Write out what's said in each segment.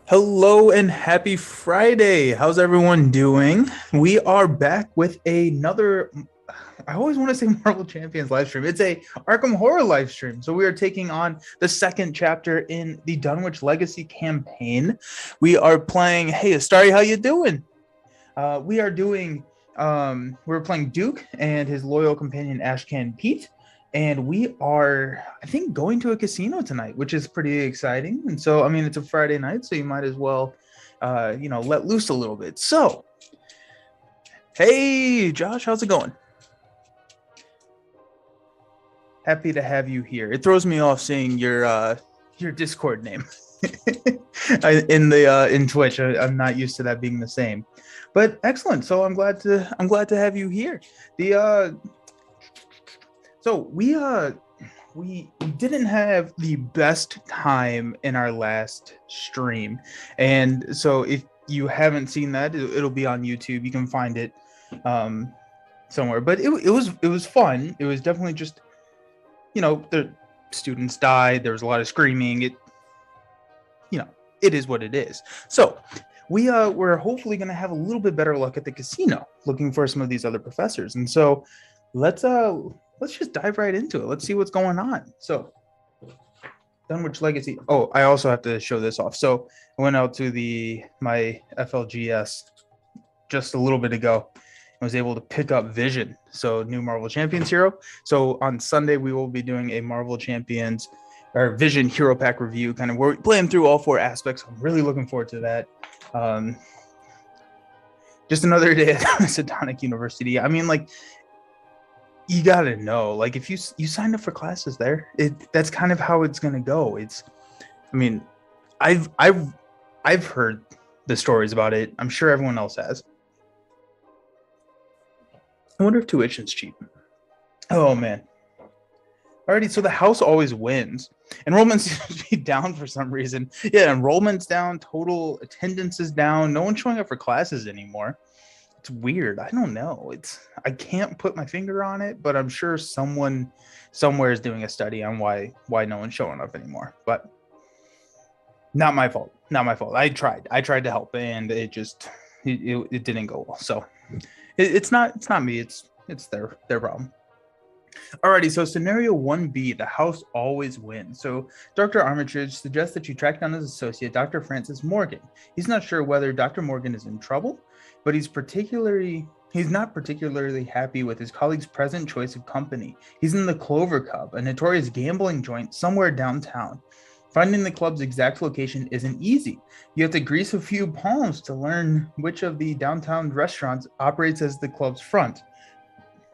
Hello and happy Friday. How's everyone doing? We are back with another, I always want to say Marvel Champions live stream. It's a Arkham Horror live stream. So we are taking on the second chapter in the Dunwich Legacy campaign. We are playing, hey, Astari, how you doing? We are doing, we're playing Duke and his loyal companion Ashcan Pete. And we are, I think, going to a casino tonight, which is pretty exciting. And so, I mean, it's a Friday night, so you might as well, let loose a little bit. So, hey, Josh, how's it going? Happy to have you here. It throws me off seeing your Discord name in Twitch. I'm not used to that being the same, but excellent. So I'm glad to have you here. The so we didn't have the best time in our last stream, and so if you haven't seen that, it'll be on YouTube. You can find it somewhere. But it was fun. It was definitely just the students died. There was a lot of screaming. It is what it is. So we're hopefully going to have a little bit better luck at the casino, looking for some of these other professors. And so let's just dive right into it. Let's see what's going on. So Dunwich Legacy. Oh, I also have to show this off. So I went out to my FLGS just a little bit ago. I was able to pick up Vision, so new Marvel Champions hero. So on Sunday, we will be doing a Marvel Champions or Vision Hero Pack review, kind of we're playing through all four aspects. I'm really looking forward to that. Just another day at Satanic University. I mean, like, you gotta know, like, if you signed up for classes there, that's kind of how it's gonna go. I mean, I've heard the stories about it. I'm sure everyone else has. I wonder if tuition's cheap. Oh man. Alrighty, so the house always wins. Enrollment seems to be down for some reason. Yeah, enrollment's down, total attendance is down. No one's showing up for classes anymore. It's weird. I don't know. I can't put my finger on it, but I'm sure someone somewhere is doing a study on why no one's showing up anymore. But not my fault. Not my fault. I tried to help, and it didn't go well. So it's not me. It's their problem. Alrighty, so scenario 1B, the house always wins. So Dr. Armitage suggests that you track down his associate, Dr. Francis Morgan. He's not sure whether Dr. Morgan is in trouble, but he's not particularly happy with his colleague's present choice of company. He's in the Clover Club, a notorious gambling joint somewhere downtown. Finding the club's exact location isn't easy. You have to grease a few palms to learn which of the downtown restaurants operates as the club's front.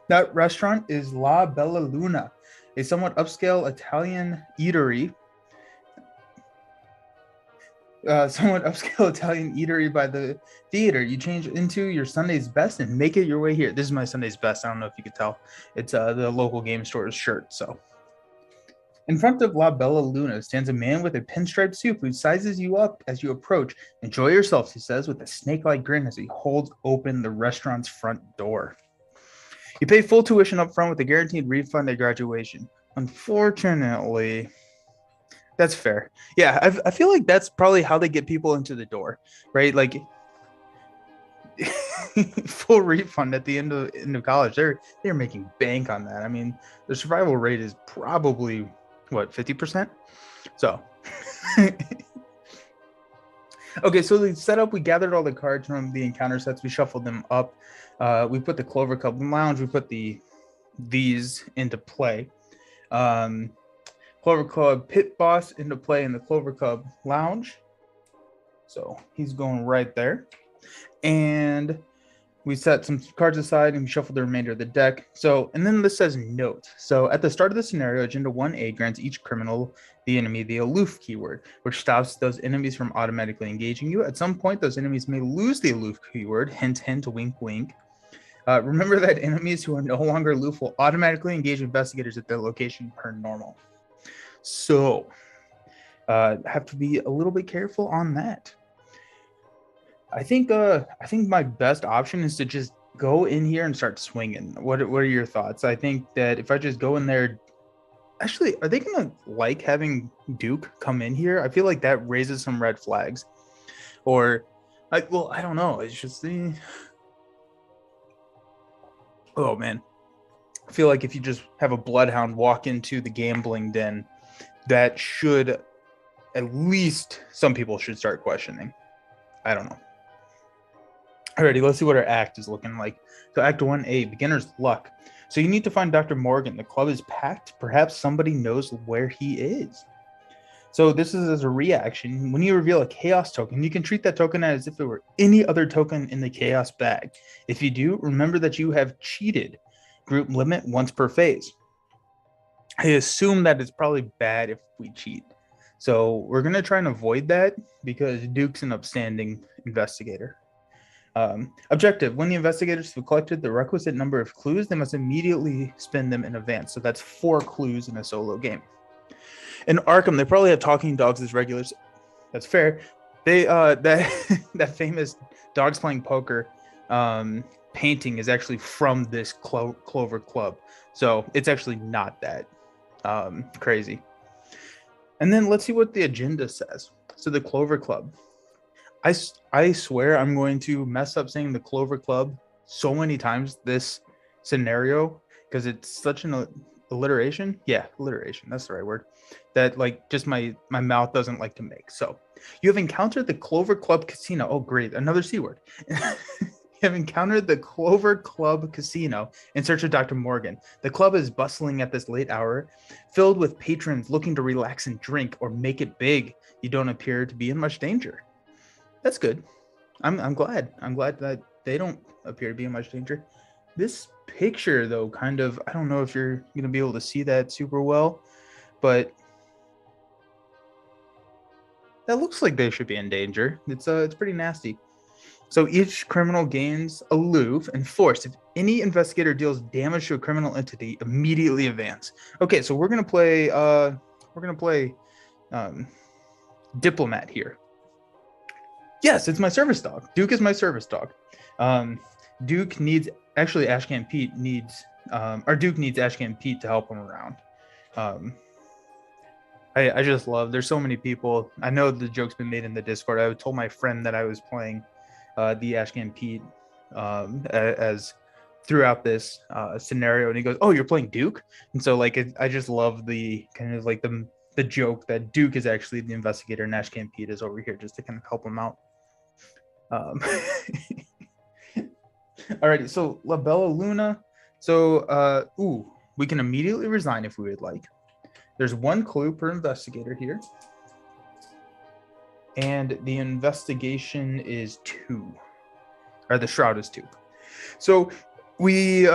That restaurant is La Bella Luna, a somewhat upscale Italian eatery. By the theater. You change into your Sunday's best and make it your way here. This is my Sunday's best. I don't know if you could tell. It's the local game store's shirt. So in front of La Bella Luna stands a man with a pinstripe suit who sizes you up as you approach. Enjoy yourselves, he says, with a snake-like grin as he holds open the restaurant's front door. You pay full tuition up front with a guaranteed refund at graduation. Unfortunately, that's fair. Yeah, I feel like that's probably how they get people into the door, right? Like, full refund at the end of college. They're making bank on that. I mean, the survival rate is probably what, 50%? So okay, so the setup, we gathered all the cards from the encounter sets, we shuffled them up. We put the Clover Club Lounge, we put these into play. Clover Club Pit Boss into play in the Clover Club Lounge. So he's going right there. And we set some cards aside and we shuffled the remainder of the deck. So, and then this says note. So at the start of the scenario, Agenda 1A grants each criminal, the enemy, the aloof keyword, which stops those enemies from automatically engaging you. At some point, those enemies may lose the aloof keyword, hint, hint, wink, wink. Remember that enemies who are no longer aloof will automatically engage investigators at their location per normal. So, have to be a little bit careful on that. I think my best option is to just go in here and start swinging. What are your thoughts? I think that if I just go in there, actually, are they gonna like having Duke come in here? I feel like that raises some red flags. Or, I don't know. It's just the. Oh man, I feel like if you just have a bloodhound walk into the gambling den, that should at least some people should start questioning. I don't know. Alrighty, let's see what our act is looking like. So Act 1A, Beginner's Luck. So you need to find Dr. Morgan. The club is packed. Perhaps somebody knows where he is. So this is as a reaction. When you reveal a chaos token, you can treat that token as if it were any other token in the chaos bag. If you do, remember that you have cheated. Group limit once per phase. I assume that it's probably bad if we cheat. So we're going to try and avoid that because Duke's an upstanding investigator. Objective: when the investigators have collected the requisite number of clues, they must immediately spin them in advance. So that's 4 clues in a solo game. In Arkham, they probably have talking dogs as regulars. That's fair. They that famous dogs playing poker painting is actually from this Clover club. So it's actually not that crazy. And then let's see what the agenda says. So the Clover Club. I swear I'm going to mess up saying the Clover Club so many times this scenario because it's such an alliteration. Yeah, alliteration. That's the right word. That like just my mouth doesn't like to make. So you have encountered the Clover Club Casino. Oh, great. Another C word. You have encountered the Clover Club Casino in search of Dr. Morgan. The club is bustling at this late hour, filled with patrons looking to relax and drink or make it big. You don't appear to be in much danger. That's good. I'm glad. I'm glad that they don't appear to be in much danger. This picture, though, kind of, I don't know if you're going to be able to see that super well, but that looks like they should be in danger. It's pretty nasty. So each criminal gains aloof and force. If any investigator deals damage to a criminal entity, immediately advance. Okay, so we're gonna play diplomat here. Yes, it's my service dog. Duke is my service dog. Duke needs Ashcan Pete needs Duke needs Ashcan Pete to help him around. I just love. There's so many people. I know the joke's been made in the Discord. I told my friend that I was playing the Ashcan Pete as throughout this scenario, and he goes, "Oh, you're playing Duke," and so like I just love the kind of like the joke that Duke is actually the investigator and Ashcan Pete is over here just to kind of help him out. Alrighty, so La Bella Luna. So we can immediately resign if we would like. There's 1 clue per investigator here. And the investigation is 2. Or the shroud is 2. So we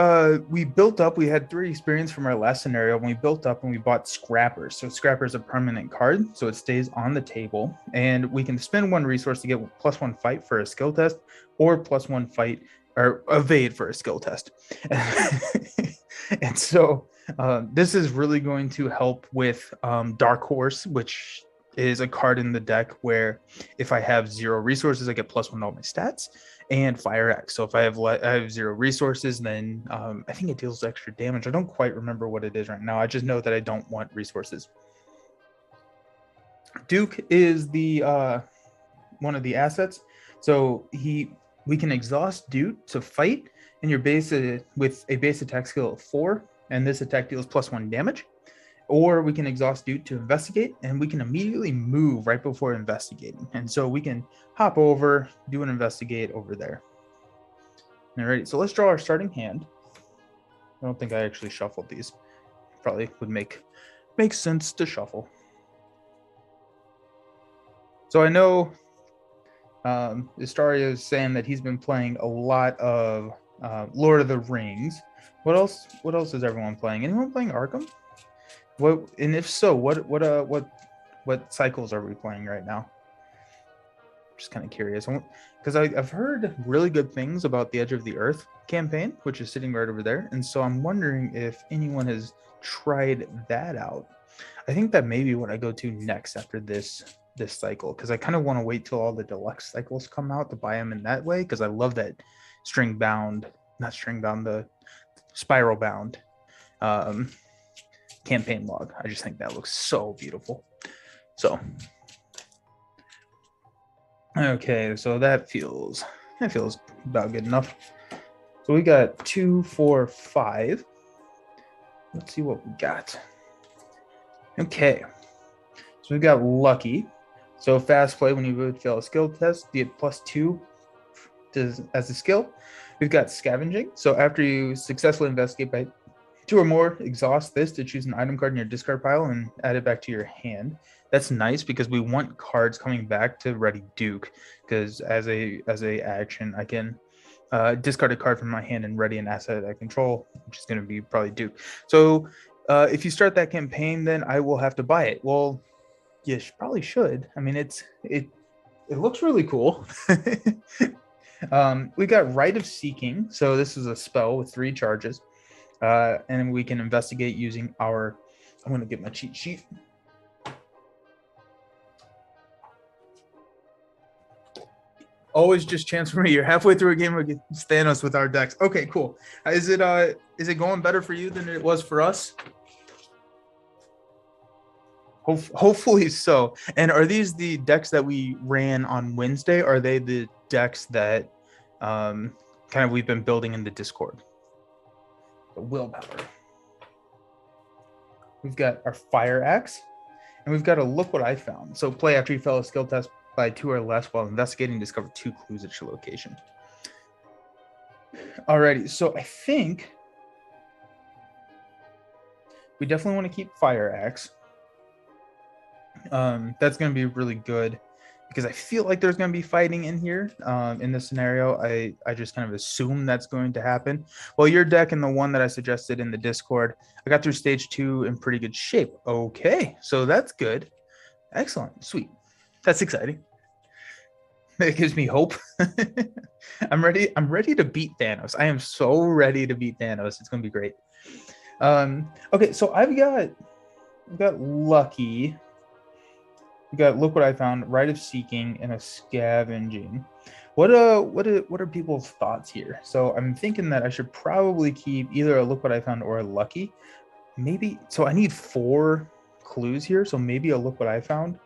built up. We had 3 experience from our last scenario. When we built up and we bought Scrappers. So Scrapper is a permanent card, so it stays on the table. And we can spend 1 resource to get +1 fight for a skill test, or +1 fight or evade for a skill test. And so this is really going to help with Dark Horse, which is a card in the deck where if I have 0 resources, I get +1 to all my stats, and Fire X. So if I have 0 resources, then I think it deals extra damage. I don't quite remember what it is right now. I just know that I don't want resources. Duke is the one of the assets. So we can exhaust Duke to fight in your base with a base attack skill of 4, and this attack deals +1 damage. Or we can exhaust Duke to investigate, and we can immediately move right before investigating. And so we can hop over, do an investigate over there. All right, so let's draw our starting hand. I don't think I actually shuffled these. Probably would make sense to shuffle. So I know Istaria is saying that he's been playing a lot of Lord of the Rings. What else is everyone playing? Anyone playing Arkham? What, and if so, what cycles are we playing right now? Just kind of curious, because I've heard really good things about the Edge of the Earth campaign, which is sitting right over there, and so I'm wondering if anyone has tried that out. I think that may be what I go to next after this cycle, because I kind of want to wait till all the deluxe cycles come out to buy them in that way, because I love that the spiral bound campaign log. I just think that looks so beautiful. So Okay, so that feels about good enough. So we got 2, 4, 5. Let's see what we got. Okay, so we got lucky. So fast play when you would fail a skill test, be it +2 as a skill. We've got scavenging. So after you successfully investigate by 2 or more, exhaust this to choose an item card in your discard pile and add it back to your hand. That's nice because we want cards coming back to ready Duke, because as a action, I can discard a card from my hand and ready an asset I control, which is going to be probably Duke. So if you start that campaign, then I will have to buy it. Well, you probably should. I mean, it looks really cool. We got Rite of Seeking. So this is a spell with 3 charges. And we can investigate using our, I'm going to get my cheat sheet. Always just chance for me. You're halfway through a game against Thanos with our decks. Okay, cool. Is it going better for you than it was for us? Hopefully so. And are these the decks that we ran on Wednesday? Or are they the decks that kind of we've been building in the Discord? The willpower. We've got our fire axe, and we've got a look what I found. So play after you fail a skill test by 2 or less while investigating, discover 2 clues at your location. Alrighty, so I think we definitely want to keep fire axe. That's going to be really good because I feel like there's going to be fighting in here. In this scenario, I just kind of assume that's going to happen. Well, your deck and the one that I suggested in the Discord, I got through stage 2 in pretty good shape. Okay, so that's good. Excellent. Sweet. That's exciting. It gives me hope. I'm ready to beat Thanos. I am so ready to beat Thanos. It's going to be great. Okay, so I've got lucky. We got look what I found, Rite of Seeking, and a scavenging. What are people's thoughts here? So I'm thinking that I should probably keep either a look what I found or a lucky. Maybe so I need 4 clues here, so maybe a look what I found.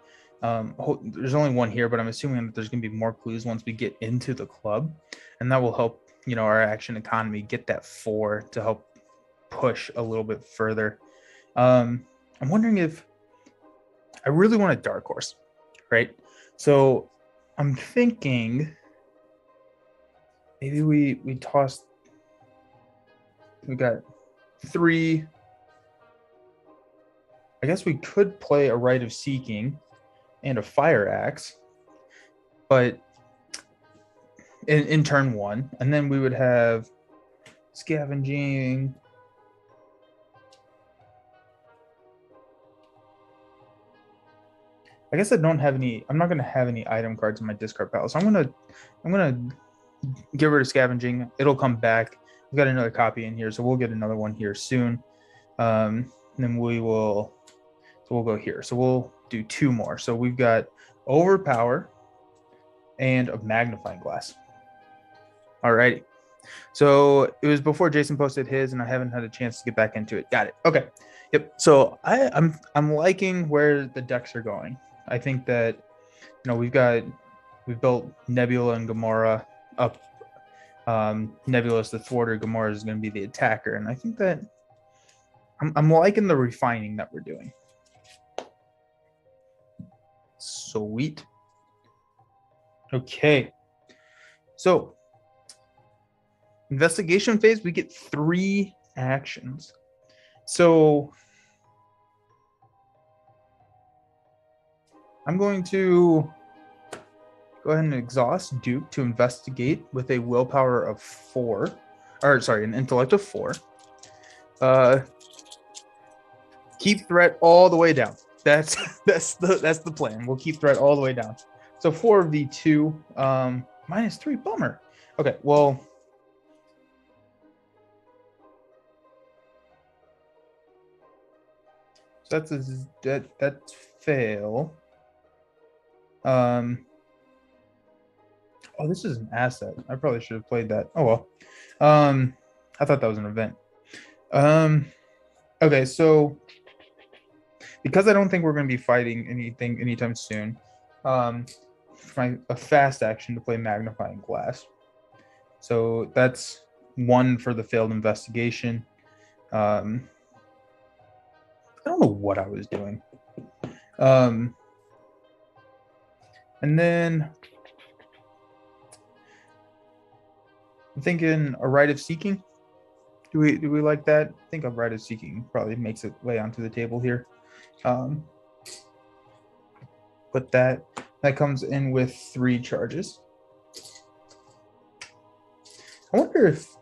There's only one here, but I'm assuming that there's gonna be more clues once we get into the club, and that will help, our action economy get that 4 to help push a little bit further. I'm wondering if I really want a dark horse, right? So I'm thinking maybe we toss. We got 3. I guess we could play a Rite of Seeking and a fire axe, but in turn 1, and then we would have scavenging. I guess I don't have any. I'm not going to have any item cards in my discard pile, so I'm gonna get rid of scavenging. It'll come back. We've got another copy in here, so we'll get another one here soon. Then we'll go here. So we'll do 2 more. So we've got overpower and a magnifying glass. Alrighty. So it was before Jason posted his, and I haven't had a chance to get back into it. Got it. Okay. Yep. So I'm liking where the decks are going. I think that we've built Nebula and Gamora up. Nebula is the thwarter, Gamora is going to be the attacker, and I think that I'm liking the refining that we're doing. Sweet. Okay. So investigation phase, we get 3 actions. So I'm going to go ahead and exhaust Duke to investigate with a willpower of 4, or sorry, an intellect of 4. Keep threat all the way down. That's the plan. We'll keep threat all the way down. So 4v2, -3. Bummer. Okay, well. So that's fail. Oh, this is an asset. I probably should have played that. Oh well. I thought that was an event. Okay, so because I don't think we're going to be fighting anything anytime soon, a fast action to play Magnifying Glass. So that's 1 for the failed investigation. I don't know what I was doing. And then I'm thinking a Rite of Seeking. Do we like that? I think a Rite of Seeking probably makes it way onto the table here. But that comes in with 3 charges. I wonder if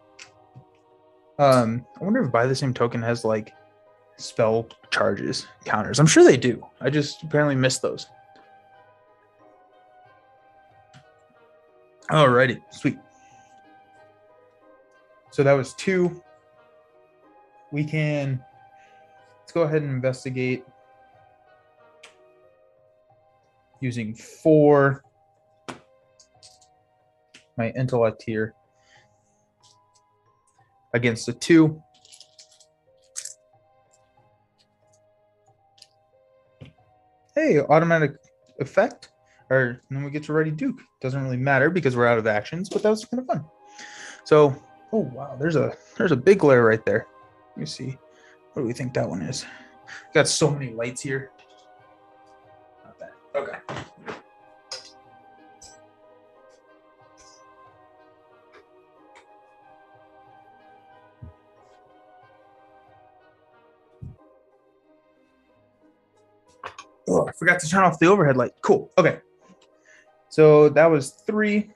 By the Same Token has like spell charges counters. I'm sure they do. I just apparently missed those. Alrighty, sweet. So that was 2. Let's go ahead and investigate using 4. My intellect here against a 2. Hey, automatic effect. And then we get to Ready Duke. Doesn't really matter because we're out of actions, but that was kind of fun. So, oh wow, there's a big glare right there. Let me see. What do we think that one is? Got so many lights here. Not bad. Okay. Oh, I forgot to turn off the overhead light. Cool. Okay. So that was 3.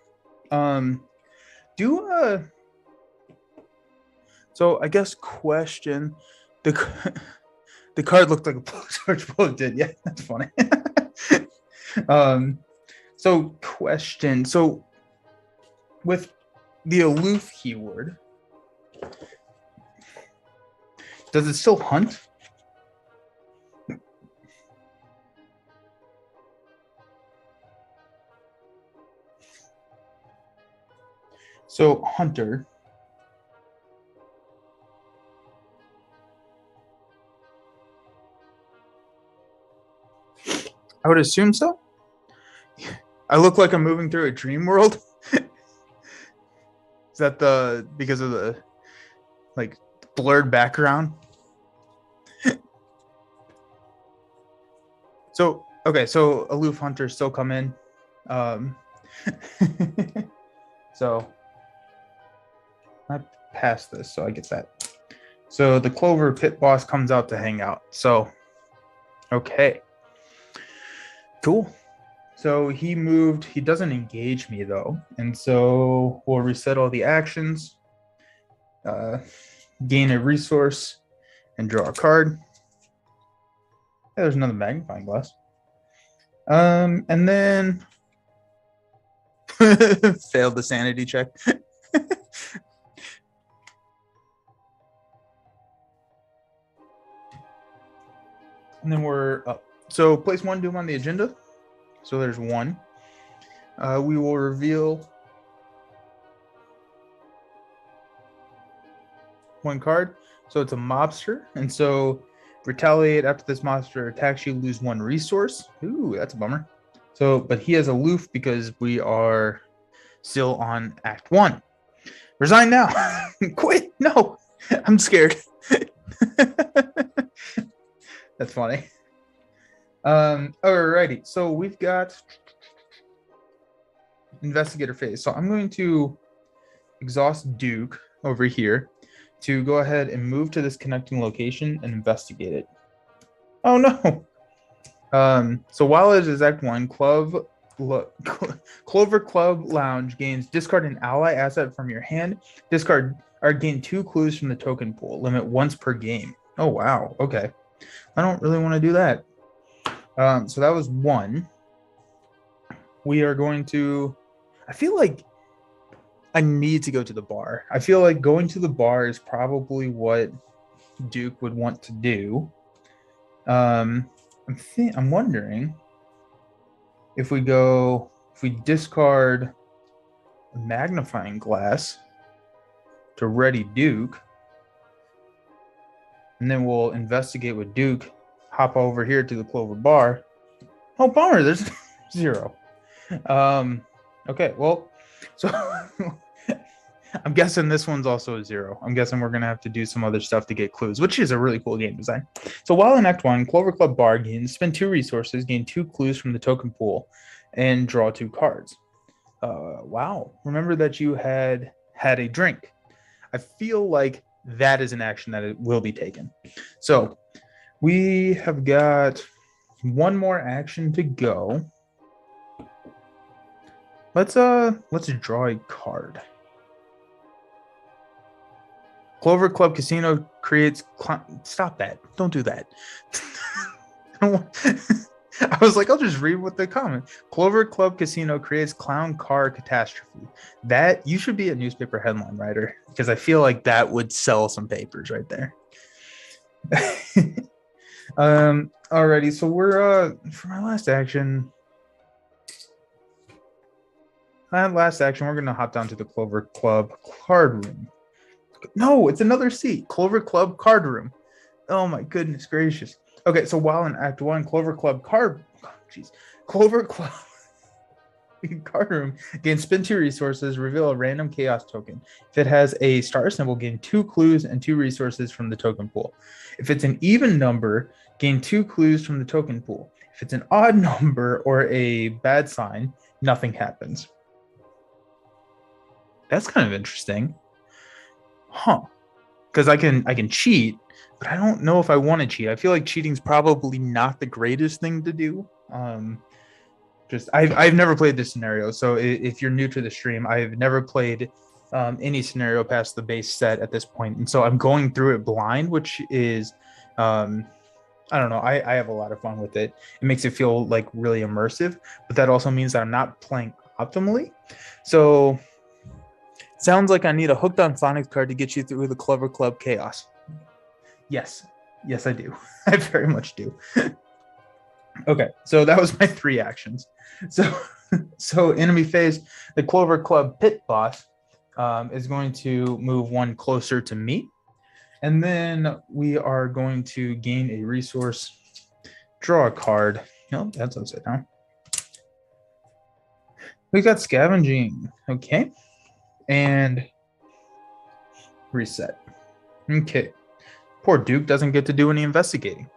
So I guess question, the card looked like a George bullet did. Yeah, that's funny. So question. So with the aloof keyword, does it still hunt? So hunter. I would assume so. I look like I'm moving through a dream world. Is that because of the like blurred background? So okay, so aloof hunters still come in. So I passed this, so I get that. So the Clover pit boss comes out to hang out. So okay. Cool. So he moved. He doesn't engage me though, and so we'll reset all the actions, gain a resource, and draw a card. Yeah, there's another magnifying glass. And then failed the sanity check. And then we're up. So place 1 doom on the agenda. So there's 1. We will reveal 1 card. So it's a mobster. And so retaliate after this mobster attacks you, lose 1 resource. Ooh, that's a bummer. So, but he has aloof because we are still on Act 1. Resign now. Quit. No, I'm scared. That's funny. Alrighty, so we've got Investigator Phase. So I'm going to exhaust Duke over here to go ahead and move to this connecting location and investigate it. Oh no. So while it is Act 1, Clover Club Lounge gains discard an ally asset from your hand. Discard or gain 2 clues from the token pool. Limit once per game. Oh wow. Okay. I don't really want to do that. So that was 1. We are going to. I feel like I need to go to the bar. I feel like going to the bar is probably what Duke would want to do. I'm wondering if we discard a magnifying glass to ready Duke, and then we'll investigate with Duke, hop over here to the Clover bar. Oh, bummer, there's 0. Okay, well, so I'm guessing this one's also a 0. I'm guessing we're gonna have to do some other stuff to get clues, which is a really cool game design. So while in Act 1, Clover Club Bar gains spend 2 resources, gain 2 clues from the token pool, and draw 2 cards. Wow. Remember that you had a drink. I feel like that is an action that it will be taken. So we have got one more action to go. Let's draw a card. Clover Club Casino creates stop that. Don't do that. I was like, I'll just read what the comment. Clover Club Casino creates clown car catastrophe. That you should be a newspaper headline writer, because I feel like that would sell some papers right there. Alrighty, so we're for my last action. We're gonna hop down to the Clover Club card room. No, it's another C. Clover Club card room. Oh my goodness gracious. Okay, so while in Act 1, Clover Club card room, gain spin 2 resources, reveal a random chaos token. If it has a star symbol, gain 2 clues and 2 resources from the token pool. If it's an even number, gain 2 clues from the token pool. If it's an odd number or a bad sign, nothing happens. That's kind of interesting. Huh. Because I can cheat, but I don't know if I want to cheat. I feel like cheating's probably not the greatest thing to do. I've never played this scenario, so if you're new to the stream, I've never played any scenario past the base set at this point, and so I'm going through it blind, which is I don't know. I have a lot of fun with it. It makes it feel like really immersive, but that also means that I'm not playing optimally. So sounds like I need a Hooked on Phonics card to get you through the Clover Club chaos. Yes, I do. I very much do. Okay, so that was my 3 actions. So enemy phase, the Clover Club pit boss is going to move 1 closer to me. And then we are going to gain a resource, draw a card. No, that's upside down. We got scavenging. Okay. And reset. Okay. Poor Duke doesn't get to do any investigating,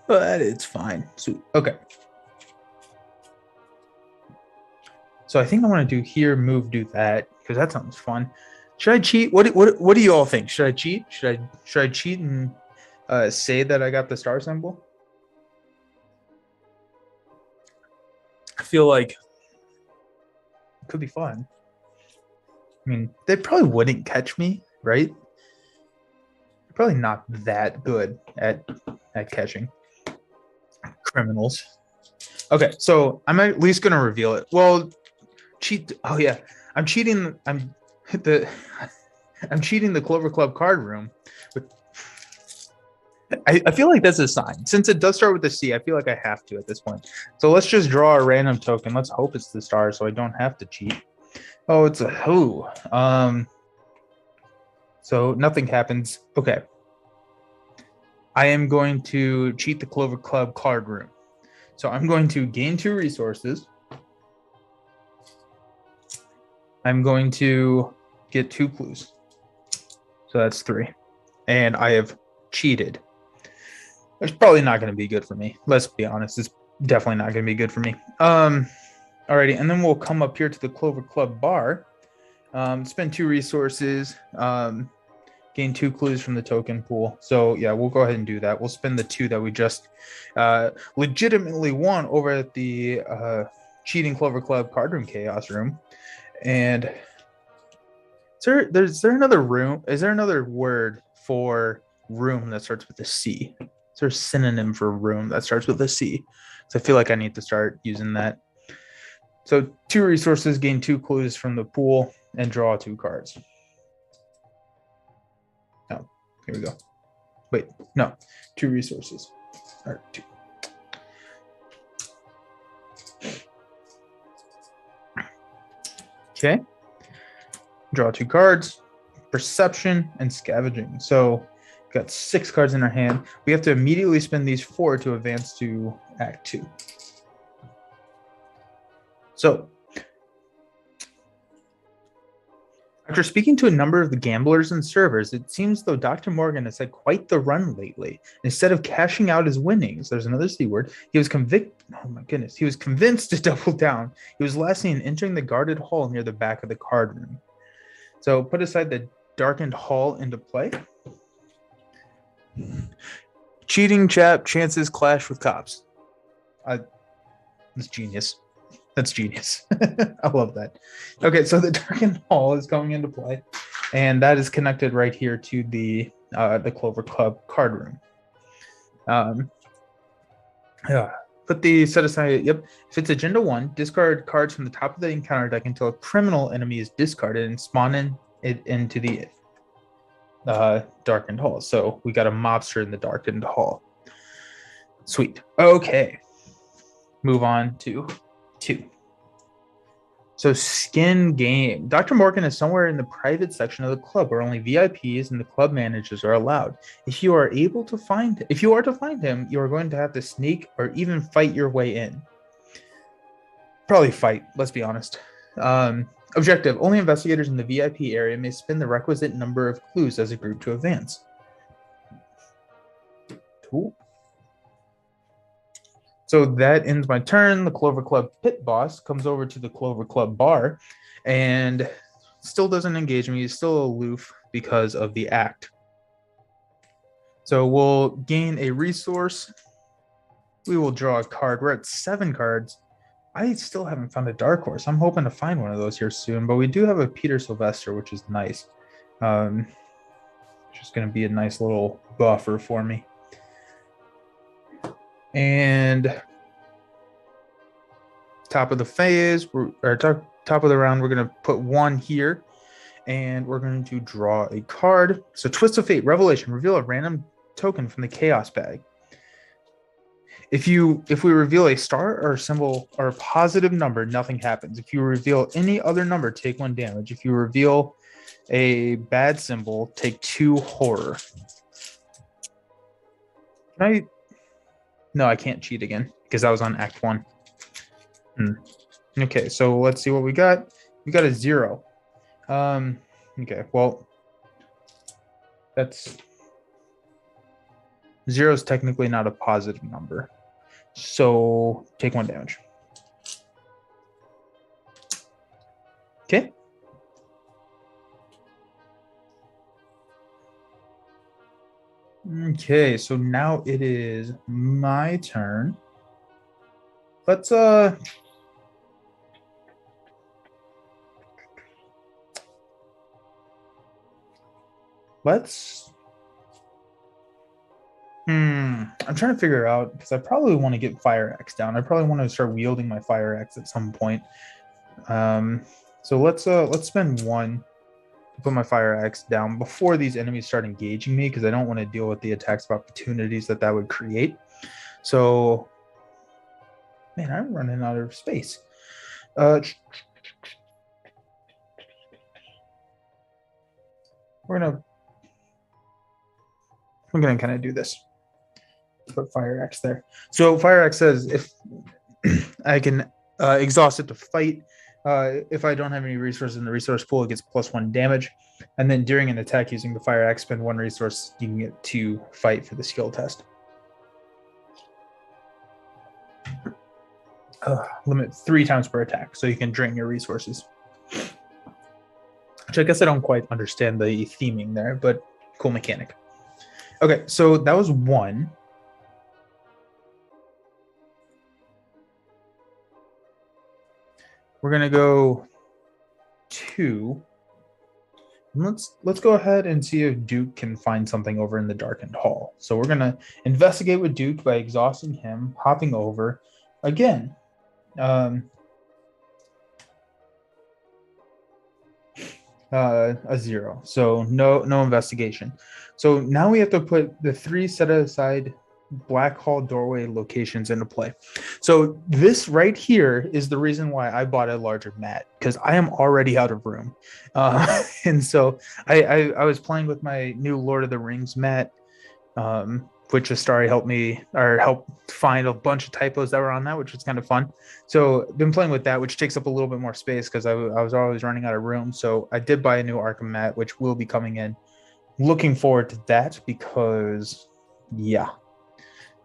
but it's fine. Sweet. Okay. So I think I want to do here, move, do that, because that sounds fun. Should I cheat? What do you all think? Should I cheat? Should I cheat and say that I got the star symbol? I feel like it could be fun. I mean, they probably wouldn't catch me, right? They're probably not that good at catching criminals. Okay, so I'm at least gonna reveal it. Well, cheat. Oh yeah, I'm cheating. I'm cheating the Clover Club card room. But I feel like that's a sign. Since it does start with a C, I feel like I have to at this point. So let's just draw a random token. Let's hope it's the star so I don't have to cheat. Oh, it's a who. So nothing happens. Okay. I am going to cheat the Clover Club card room. So I'm going to gain 2 resources. I'm going to get 2 clues. So that's 3. And I have cheated. It's probably not going to be good for me. Let's be honest. It's definitely not going to be good for me. Alrighty. And then we'll come up here to the Clover Club bar. Spend 2 resources. Gain 2 clues from the token pool. So yeah, we'll go ahead and do that. We'll spend the 2 that we just legitimately won over at the cheating Clover Club card room chaos room. And is there another room? Is there another word for room that starts with a C? Is there a synonym for room that starts with a C? So I feel like I need to start using that. So 2 resources, gain 2 clues from the pool, and draw 2 cards. Oh, here we go. Wait, no, 2 resources. All right, 2. Okay. Draw 2 cards. Perception and scavenging. So we've got 6 cards in our hand. We have to immediately spend these 4 to advance to Act 2. So, after speaking to a number of the gamblers and servers, it seems though Dr. Morgan has had quite the run lately. Instead of cashing out his winnings, there's another C word, he was convicted. Oh my goodness. He was convinced to double down. He was last seen entering the guarded hall near the back of the card room. So put aside the darkened hall into play. Cheating chap, chances clash with cops. That's genius. That's genius. I love that. Okay, so the darkened hall is going into play, and that is connected right here to the Clover Club card room. Put the set aside. Yep. If it's agenda 1, discard cards from the top of the encounter deck until a criminal enemy is discarded and spawn it into the darkened hall. So we got a mobster in the darkened hall. Sweet. Okay. Move on to 2. So skin game. Dr. Morgan is somewhere in the private section of the club where only VIPs and the club managers are allowed. If you are to find him, you are going to have to sneak or even fight your way in. Probably fight, let's be honest. Objective: only investigators in the VIP area may spin the requisite number of clues as a group to advance. Cool. So that ends my turn. The Clover Club pit boss comes over to the Clover Club bar and still doesn't engage me. He's still aloof because of the act. So we'll gain a resource. We will draw a card. We're at 7 cards. I still haven't found a dark horse. I'm hoping to find one of those here soon, but we do have a Peter Sylvester, which is nice. Just going to be a nice little buffer for me. And top of the phase, top of the round, we're going to put 1 here, and we're going to draw a card. So Twist of Fate, Revelation, reveal a random token from the Chaos bag. If we reveal a star or a symbol or a positive number, nothing happens. If you reveal any other number, take 1 damage. If you reveal a bad symbol, take 2 horror. No, I can't cheat again because that was on Act 1. Okay, so let's see what we got. We got a 0. Okay, well, that's 0 is technically not a positive number. So take 1 damage. Okay. Okay, so now it is my turn. Let's I'm trying to figure out, because I probably want to get Fire Axe down. I probably want to start wielding my Fire Axe at some point. So let's spend 1 to put my Fire Axe down before these enemies start engaging me, because I don't want to deal with the attacks of opportunities that would create. So, man, I'm running out of space. We're gonna kind of do this. Put Fire Axe there. So Fire Axe says if I can exhaust it to fight. If I don't have any resources in the resource pool, it gets +1 damage. And then during an attack using the Fire Axe, spend 1 resource, you can get to fight for the skill test. Limit 3 times per attack, so you can drain your resources. Which I guess I don't quite understand the theming there, but cool mechanic. Okay, so that was 1. We're gonna go 2. And let's go ahead and see if Duke can find something over in the darkened hall. So we're gonna investigate with Duke by exhausting him, hopping over again. A 0. So no investigation. So now we have to put the 3 set aside Black Hall doorway locations into play. So this right here is the reason why I bought a larger mat, because I am already out of room. And so I was playing with my new Lord of the Rings mat which Astari helped me or helped find a bunch of typos that were on that, which was kind of fun. So been playing with that, which takes up a little bit more space because I was always running out of room. So I did buy a new Arkham mat, which will be coming in. Looking forward to that because, yeah,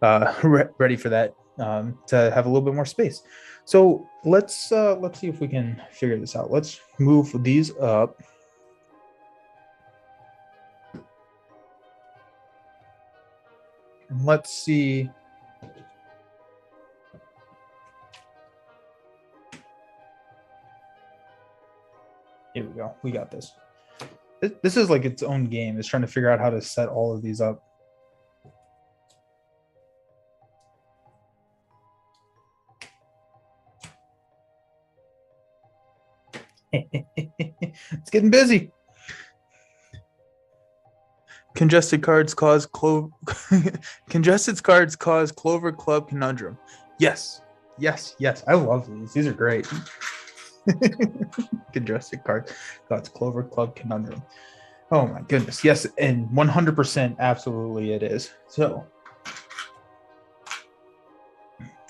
ready for that to have a little bit more space. So let's see if we can figure this out. Let's move these up. And let's see. Here we go. We got this. This is like its own game. It's trying to figure out how to set all of these up. It's getting busy. Congested cards cause Clover Club conundrum. Yes. I love these. These are great. Congested cards cause Clover Club conundrum. Oh my goodness. Yes, and 100% absolutely it is. So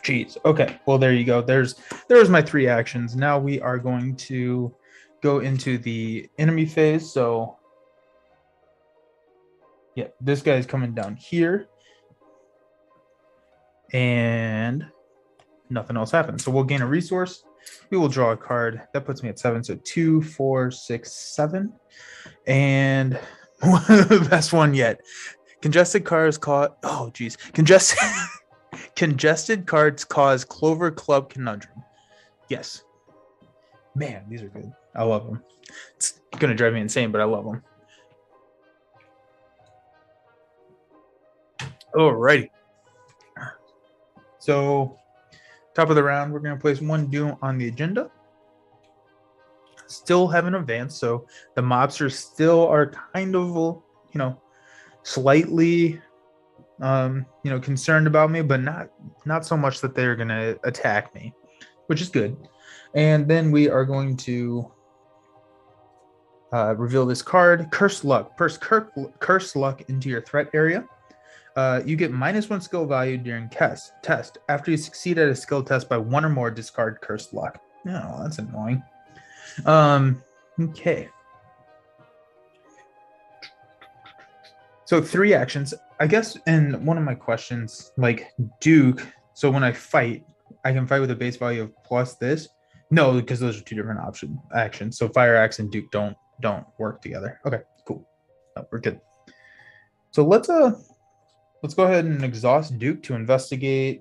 geez. Okay. Well, there you go. There's my 3 actions. Now we are going to go into the enemy phase. So yeah, this guy's coming down here. And nothing else happens. So we'll gain a resource. We will draw a card. That puts me at 7. So 2, 4, 6, 7. And the best one yet. Congested cards cause Congested cards cause Clover Club conundrum. Yes. Man, these are good. I love them. It's going to drive me insane, but I love them. Alrighty. So, top of the round, we're going to place 1 doom on the agenda. Still haven't advanced, so the mobsters still are kind of, slightly, concerned about me, but not so much that they're going to attack me, which is good. And then we are going to reveal this card, Cursed Luck. Cursed Luck into your threat area. You get -1 skill value during test. After you succeed at a skill test by 1 or more, discard Cursed Luck. Oh, that's annoying. Okay. So 3 actions. I guess in one of my questions, like Duke, so when I fight, I can fight with a base value of plus this. No, because those are 2 different actions. So Fire Axe and Duke don't work together. Okay, cool. No, we're good. So let's go ahead and exhaust Duke to investigate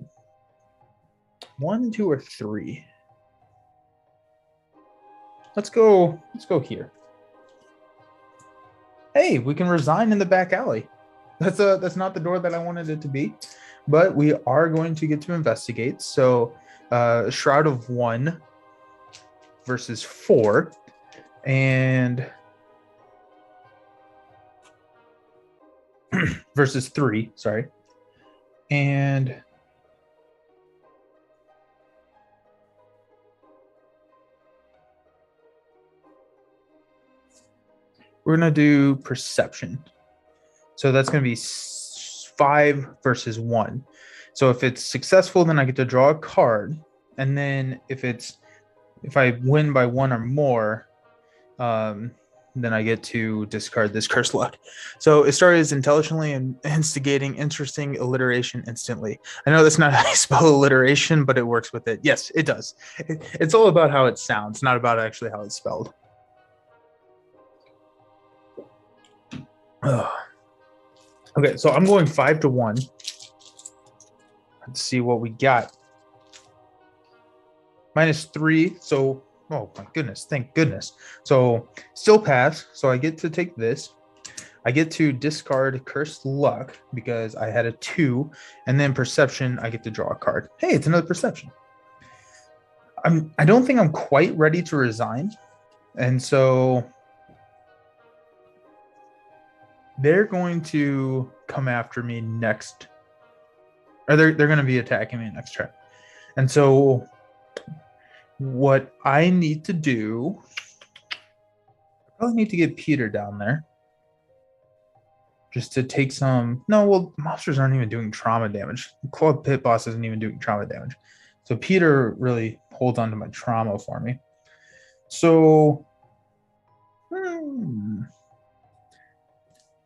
1, 2, or 3. Let's go here. Hey, we can resign in the back alley. That's not the door that I wanted it to be, but we are going to get to investigate. So Shroud of 1 versus 4, and versus 3, sorry. And we're going to do perception. So that's going to be 5 versus 1. So if it's successful, then I get to draw a card. And then if I win by 1 or more, then I get to discard this Cursed Luck. So it started as intelligently and instigating interesting alliteration instantly. I know that's not how you spell alliteration, but it works with it. Yes, it does. It's all about how it sounds, not about actually how it's spelled. Okay, so I'm going 5 to 1. Let's see what we got. -3, so oh my goodness, thank goodness. So still pass, so I get to take this. I get to discard Cursed Luck because I had a 2, and then perception, I get to draw a card. Hey, it's another perception. I don't think I'm quite ready to resign, and so they're going to come after me next, or they're going to be attacking me next turn. And so what I need to do, I probably need to get Peter down there. just to take some. No, well, monsters aren't even doing trauma damage. The Club Pit Boss isn't even doing trauma damage. So Peter really holds on to my trauma for me. So,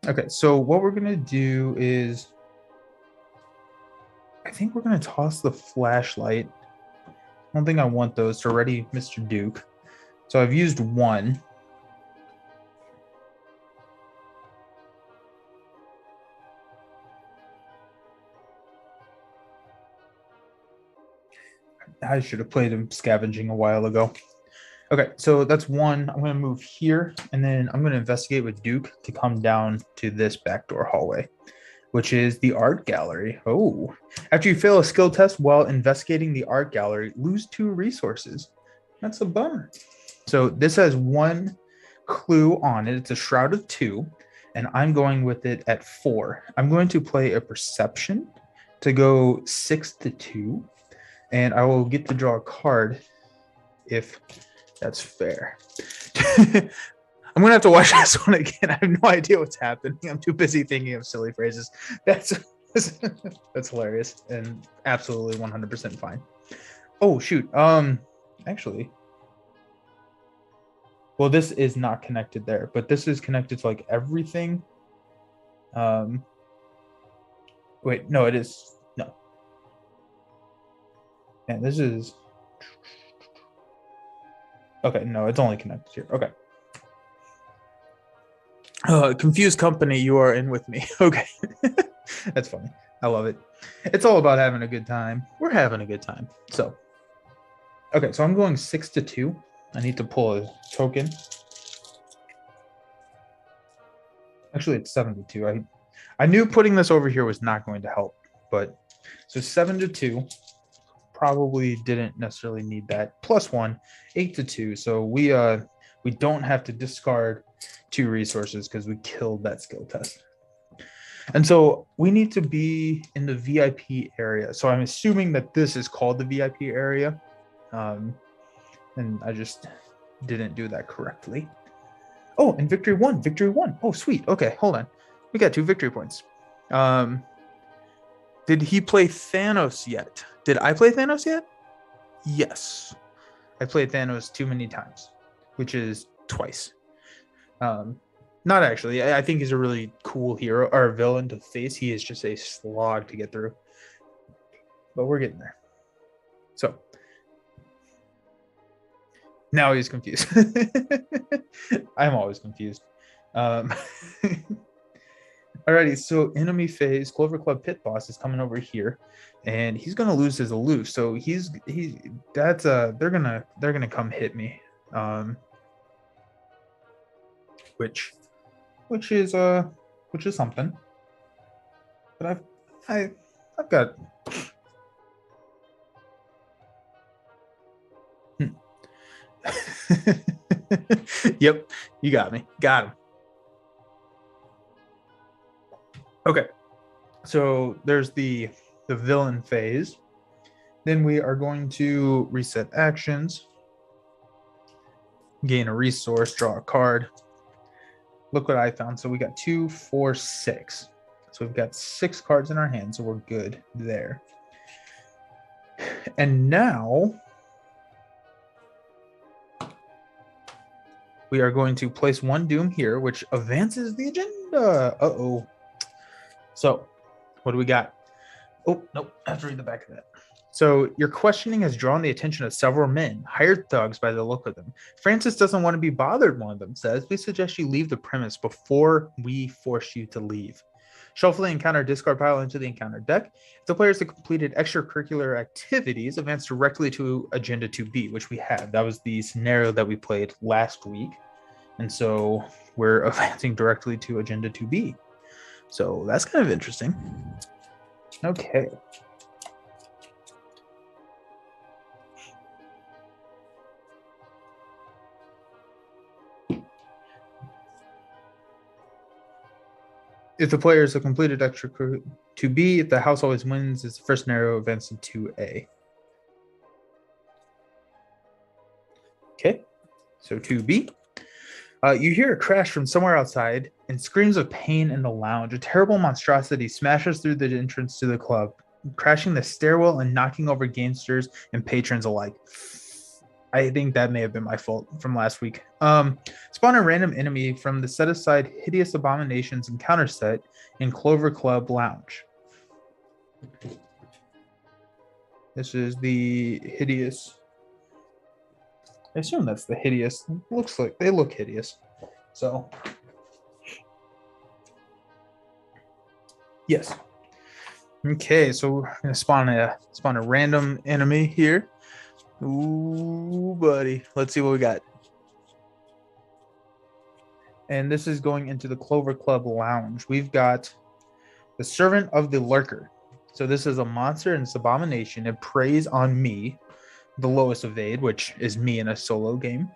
okay. So what we're gonna do is, I think we're gonna toss the flashlight. I don't think I want those to ready Mr. Duke. So I've used one. I should have played him scavenging a while ago. Okay, so that's one. I'm going to move here, and then I'm going to investigate with Duke to come down to this backdoor hallway, which is the art gallery. Oh, after you fail a skill test while investigating the art gallery, lose 2 resources. That's a bummer. So this has 1 clue on it. It's a shroud of 2, and I'm going with it at 4. I'm going to play a perception to go 6 to 2, and I will get to draw a card if that's fair. I'm gonna have to watch this one again. I have no idea what's happening. I'm too busy thinking of silly phrases. That's hilarious and absolutely 100% fine. Oh shoot. Actually, well, this is not connected there, but this is connected to like everything. Wait, no, it is no. And this is okay. No, it's only connected here. Okay. Confused company you are in with me. Okay. That's funny. I love it. It's all about having a good time. We're having a good time. So, okay, so I'm going 6 to 2. I need to pull a token. Actually, it's 7 to 2. I knew putting this over here was not going to help, but so 7 to 2. Probably didn't necessarily need that. +1, 8 to 2. So we don't have to discard 2 resources because we killed that skill test. And so we need to be in the VIP area. So I'm assuming that this is called the VIP area. And I just didn't do that correctly. Oh, and victory 1. Victory 1. Oh, sweet. Okay, hold on. We got 2 victory points. Did he play Thanos yet? Did I play Thanos yet? Yes. I played Thanos too many times, which is twice. Not actually. I think he's a really cool hero or villain to face. He is just a slog to get through. But we're getting there. So now he's confused. I'm always confused. Alrighty, so enemy phase, Clover Club Pit Boss is coming over here, and he's gonna lose his aloof. So they're gonna come hit me. Which is something. But I've got Yep, you got me. Got him. Okay. So there's the villain phase. Then we are going to reset actions, gain a resource, draw a card. Look what I found. So we got 2, 4, 6. So we've got 6 cards in our hand, so we're good there. And now we are going to place 1 doom here, which advances the agenda. Uh-oh. So what do we got? Oh, nope. I have to read the back of that. So your questioning has drawn the attention of several men, hired thugs by the look of them. Francis doesn't want to be bothered, one of them says. We suggest you leave the premise before we force you to leave. Shuffle the encounter discard pile into the encounter deck. If the players have completed extracurricular activities, advance directly to Agenda 2B, which we have. That was the scenario that we played last week. And so we're advancing directly to Agenda 2B. So that's kind of interesting. Okay. If the players have completed extracurricular 2B, if the house always wins, it's the first scenario events in 2A. Okay, so 2B. You hear a crash from somewhere outside and screams of pain in the lounge. A terrible monstrosity smashes through the entrance to the club, crashing the stairwell and knocking over gamesters and patrons alike. I think that may have been my fault from last week. Spawn a random enemy from the set aside Hideous Abominations encounter set in Clover Club Lounge. This is the Hideous. I assume that's the Hideous. Looks like they look hideous. So, yes. Okay, so we're gonna spawn a random enemy here. Ooh, buddy. Let's see what we got. And this is going into the Clover Club Lounge. We've got the Servant of the Lurker. So this is a monster and it's abomination. It preys on me, the lowest evade, which is me in a solo game.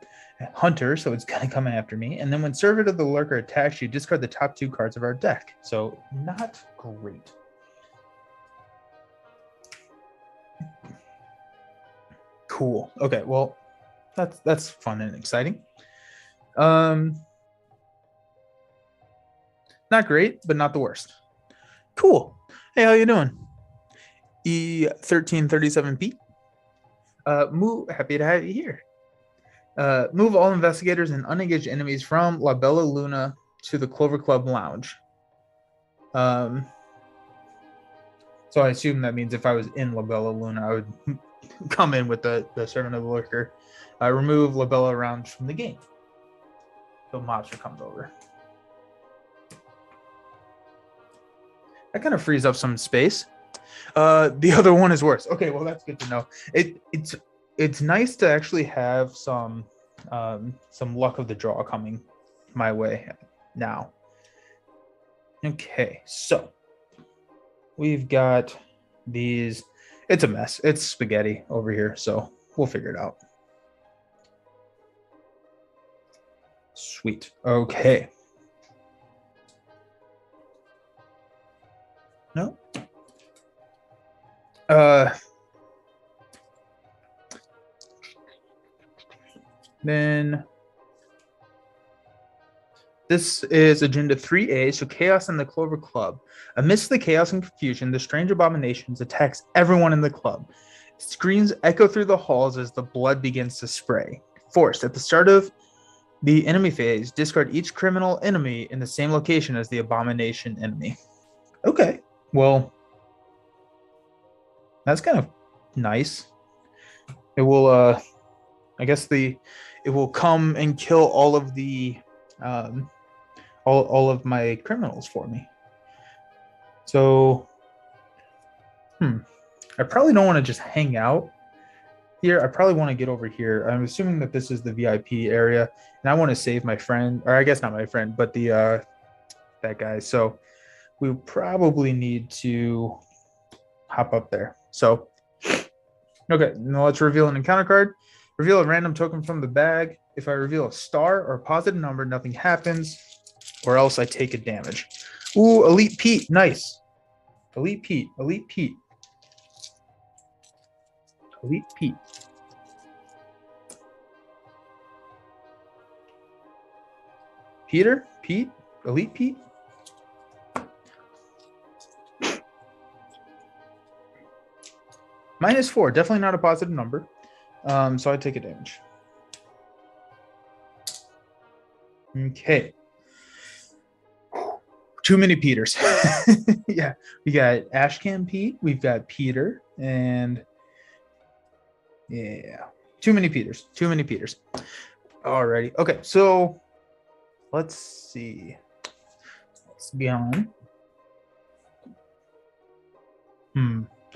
Hunter, so it's gonna come after me. And then when Servant of the Lurker attacks you, discard the top 2 cards of our deck. So not great. Cool. Okay, well, that's fun and exciting. Not great, but not the worst. Cool. Hey, how you doing? E1337 Pete. Happy to have you here. Move all investigators and unengaged enemies from La Bella Luna to the Clover Club Lounge. So I assume that means if I was in La Bella Luna, I would come in with the Servant of the Lurker. Remove La Bella rounds from the game. So Mobster comes over. That kind of frees up some space. The other one is worse. Okay, well that's good to know. It's nice to actually have some luck of the draw coming my way now. Okay, so we've got these. It's a mess. It's spaghetti over here, so we'll figure it out. Sweet. Okay. No. Then this is Agenda 3A, so Chaos in the Clover Club. Amidst the chaos and confusion, the strange abominations attacks everyone in the club. Screams echo through the halls as the blood begins to spray. Forced, at the start of the enemy phase, discard each criminal enemy in the same location as the abomination enemy. Okay, well, that's kind of nice. It will, I guess it will come and kill all of the, all of my criminals for me. So, I probably don't want to just hang out here. I probably want to get over here. I'm assuming that this is the VIP area, and I want to save my friend, or I guess not my friend, but the that guy. So we probably need to hop up there. So, okay, now let's reveal an encounter card. Reveal a random token from the bag. If I reveal a star or a positive number, nothing happens, or else I take a damage. Ooh, Elite Pete, nice. Elite Pete, Elite Pete. Elite Pete. Peter, Pete, Elite Pete. -4, definitely not a positive number. So I take a damage. Okay. Too many Peters. Yeah, we got Ashcan Pete, we've got Peter, and yeah, too many Peters. Too many Peters. Alrighty. Okay, so let's see. Let's be on.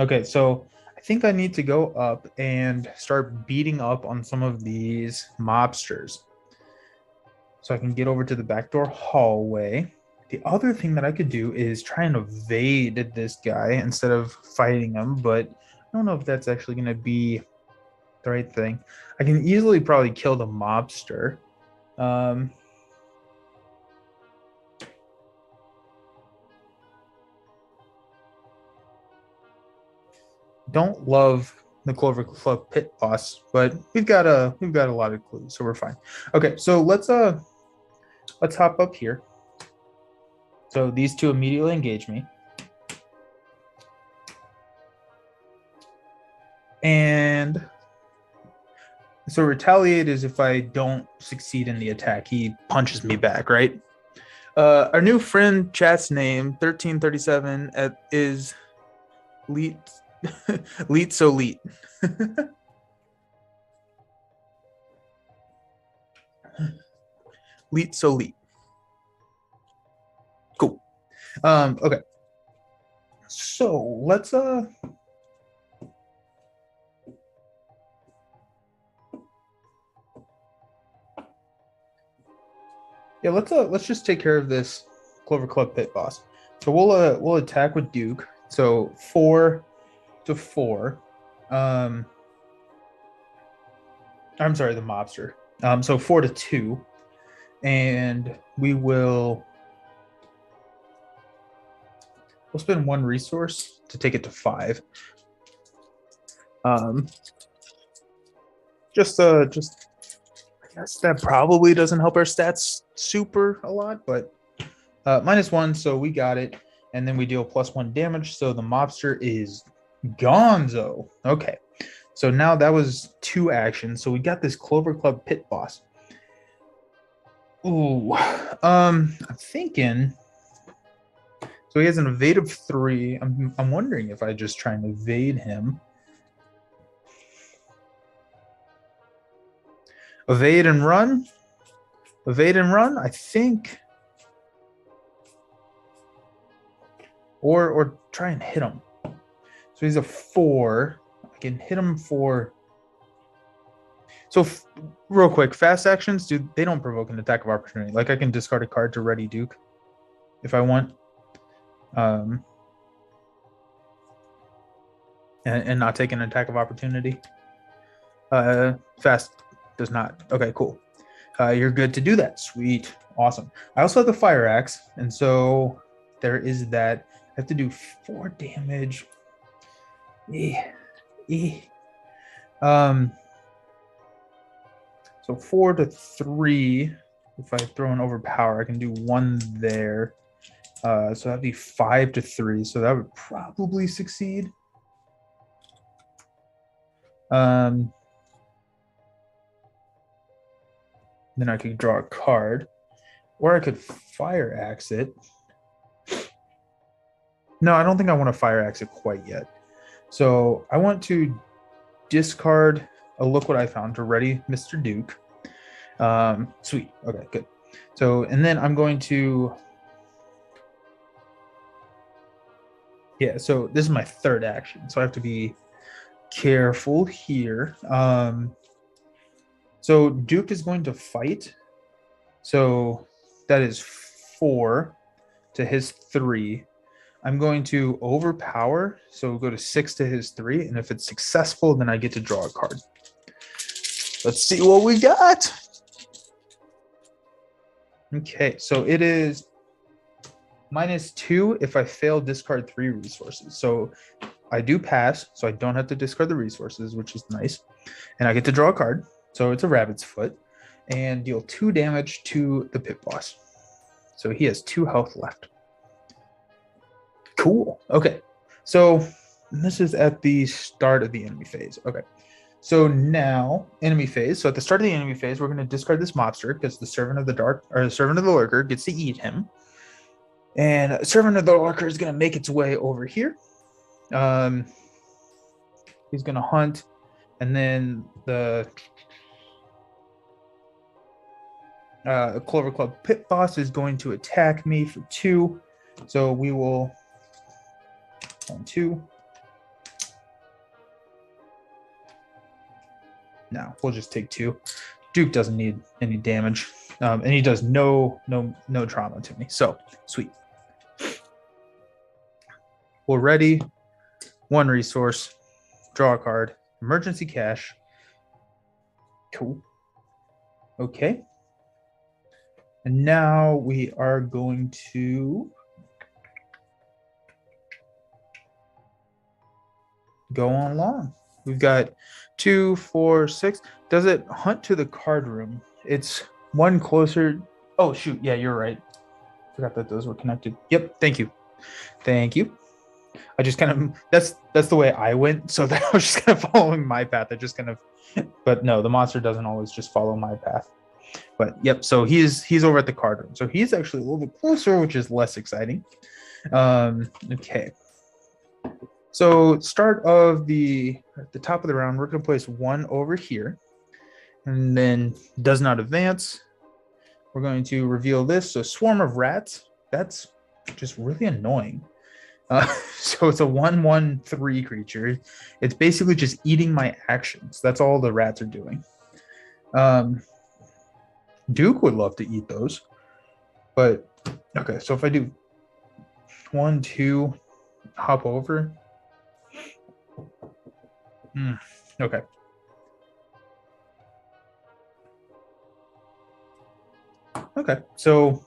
Okay, so I think I need to go up and start beating up on some of these mobsters so I can get over to the backdoor hallway. The other thing that I could do is try and evade this guy instead of fighting him, but I don't know if that's actually going to be the right thing. I can easily probably kill the mobster. Don't love the Clover Club pit boss, but we've got a lot of clues, so we're fine. Okay, so let's Let's hop up here. So these two immediately engage me. And so retaliate is if I don't succeed in the attack, he punches me back, right? Our new friend chat's name 1337 is Leet Leet so Leet. Leet so Leet. Cool. Okay. So let's let's just take care of this Clover Club pit boss. So we'll attack with Duke. So 4 to 4. I'm sorry, the mobster. So 4 to 2, and we'll spend 1 resource to take it to 5. Just I guess that probably doesn't help our stats super a lot, but -1, so we got it, and then we deal +1 damage. So the mobster is gonzo. Okay, so now that was 2 actions. So we got this Clover Club pit boss. Ooh, I'm thinking. So he has an evade of 3. I'm wondering if I just try and evade him. Evade and run. Evade and run. I think. Or try and hit him. So he's a 4. I can hit him for. So real quick, fast actions, dude, they don't provoke an attack of opportunity. Like I can discard a card to ready Duke if I want. And not take an attack of opportunity. Fast does not. Okay, cool. You're good to do that. Sweet. Awesome. I also have the fire axe, and so there is that. I have to do 4 damage. So 4 to 3. If I throw an overpower, I can do 1 there. So that'd be 5 to 3. So that would probably succeed. Then I could draw a card, or I could fire axe it. No, I don't think I want to fire axe it quite yet. So I want to discard a look what I found to ready Mr. Duke. Sweet. Okay, good. So, and then I'm going to. Yeah, so this is my 3rd action. So I have to be careful here. So Duke is going to fight. So that is 4 to his 3. I'm going to overpower. So go to 6 to his 3. And if it's successful, then I get to draw a card. Let's see what we got. Okay, so it is -2 if I fail, discard 3 resources. So I do pass, so I don't have to discard the resources, which is nice. And I get to draw a card. So it's a rabbit's foot. And deal 2 damage to the pit boss. So he has 2 health left. Cool. Okay. So this is at the start of the enemy phase. Okay. So now enemy phase. So at the start of the enemy phase, we're going to discard this mobster because the servant of the dark, or the servant of the lurker, gets to eat him. And servant of the lurker is going to make its way over here. He's going to hunt, and then the Clover Club pit boss is going to attack me for 2. So we will 1, 2. No, we'll just take 2. Duke doesn't need any damage, and he does no trauma to me. So sweet. We're ready. 1 resource, draw a card, emergency cash. Cool. Okay. And now we are going to go on long. We've got 2, 4, 6. Does it hunt to the card room? It's 1 closer. Oh, shoot. Yeah, you're right. Forgot that those were connected. Yep. Thank you. I just kind of that's the way I went. So that I was just kind of following my path. I just kind of, but no, the monster doesn't always just follow my path. But yep. So he's over at the card room. So he's actually a little bit closer, which is less exciting. Okay. So start of at the top of the round, we're going to place 1 over here, and then does not advance. We're going to reveal this. So swarm of rats. That's just really annoying. So it's a 1/1/3 creature. It's basically just eating my actions. That's all the rats are doing. Duke would love to eat those, but okay. So if I do 1, 2, hop over. Okay. Okay. So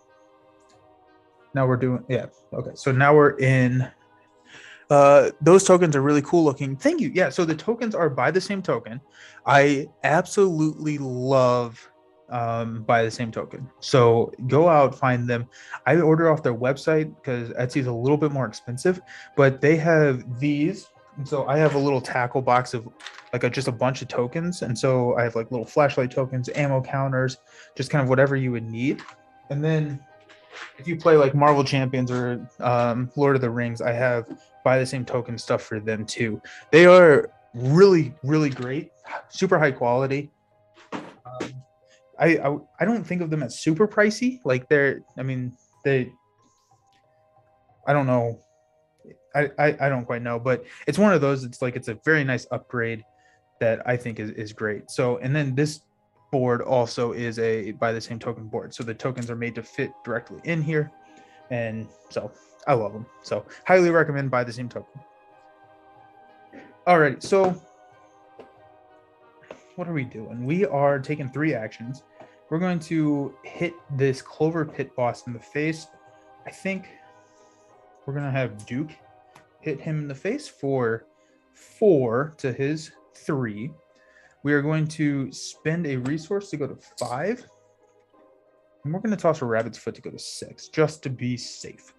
now we're doing, yeah. Okay. So now we're in, those tokens are really cool looking. Thank you. Yeah. So the tokens are by the same token. I absolutely love buy the same token. So go out, find them. I order off their website because Etsy's a little bit more expensive, but they have these. And so I have a little tackle box of like just a bunch of tokens. And so I have like little flashlight tokens, ammo counters, just kind of whatever you would need. And then if you play like Marvel Champions or Lord of the Rings, I have buy the same token stuff for them too. They are really, really great, super high quality. I don't think of them as super pricey. Like I don't know. I don't quite know, but it's one of those. It's a very nice upgrade that I think is great. So, and then this board also is a by the same token board. So the tokens are made to fit directly in here. And so I love them. So highly recommend buy the same token. All right. So what are we doing? We are taking 3 actions. We're going to hit this Clover pit boss in the face. I think we're going to have Duke hit him in the face for 4 to his 3. We are going to spend a resource to go to 5. And we're going to toss a rabbit's foot to go to 6, just to be safe.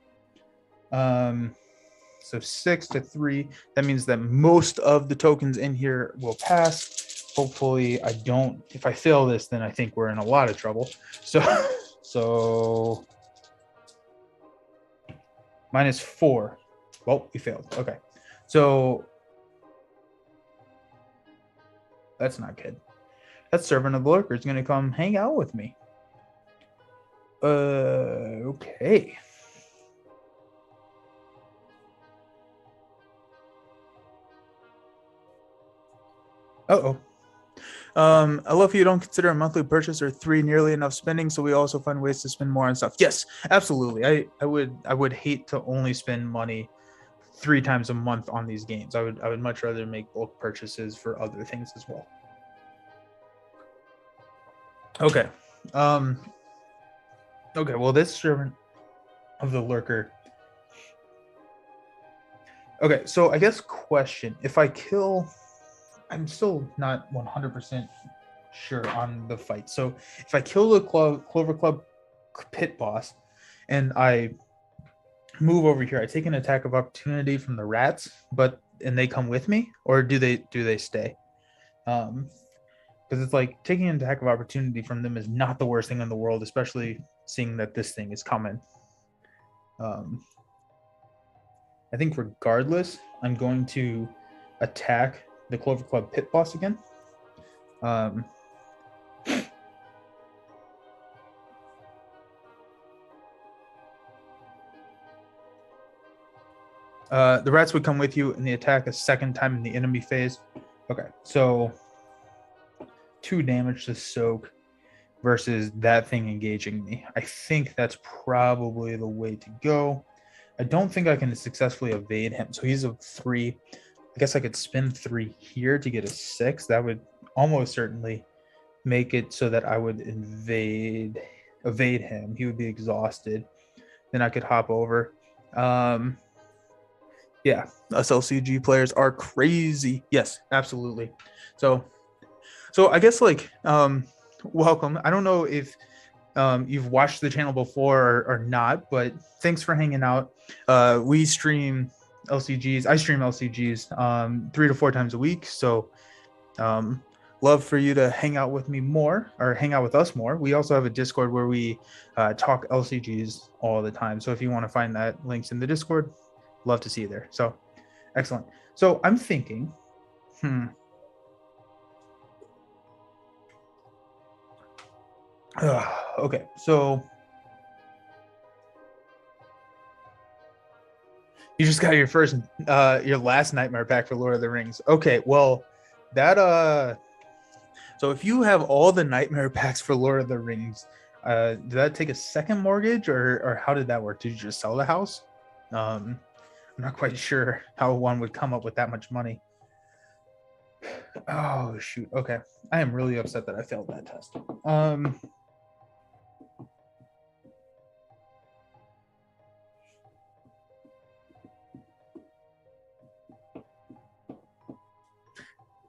So 6 to 3. That means that most of the tokens in here will pass. Hopefully I don't. If I fail this, then I think we're in a lot of trouble. So -4. Well, we failed. Okay. So that's not good. That servant of the Lurker is going to come hang out with me. Okay. Uh-oh. I love you don't consider a monthly purchase or 3 nearly enough spending, so we also find ways to spend more on stuff. Yes, absolutely. I would hate to only spend money 3 times a month on these games. I would much rather make bulk purchases for other things as well. Okay. Okay, well, this servant of the Lurker. Okay, so I guess question, if I kill, I'm still not 100% sure on the fight. So if I kill the Clover Club pit boss and I move over here, I take an attack of opportunity from the rats, and they come with me, or do they stay? Because it's like taking an attack of opportunity from them is not the worst thing in the world, especially seeing that this thing is coming. I think regardless, I'm going to attack the Clover Club pit boss again. The rats would come with you and the attack a second time in the enemy phase. Okay, so 2 damage to soak versus that thing engaging me. I think that's probably the way to go. I don't think I can successfully evade him. So he's a 3. I guess I could spend 3 here to get a 6. That would almost certainly make it so that I would evade him. He would be exhausted. Then I could hop over. Yeah, us LCG players are crazy. Yes, absolutely. So I guess welcome. I don't know if you've watched the channel before or not, but thanks for hanging out. We stream LCGs. I stream LCGs 3 to 4 times a week. So love for you to hang out with me more or hang out with us more. We also have a Discord where we talk LCGs all the time. So if you want to find that, links in the Discord, love to see you there. So excellent. So I'm thinking, okay, so you just got your last nightmare pack for Lord of the Rings. Okay, well, that so if you have all the nightmare packs for Lord of the Rings, did that take a second mortgage or how did that work? Did you just sell the house? I'm not quite sure how one would come up with that much money. Oh shoot. Okay, I am really upset that I failed that test.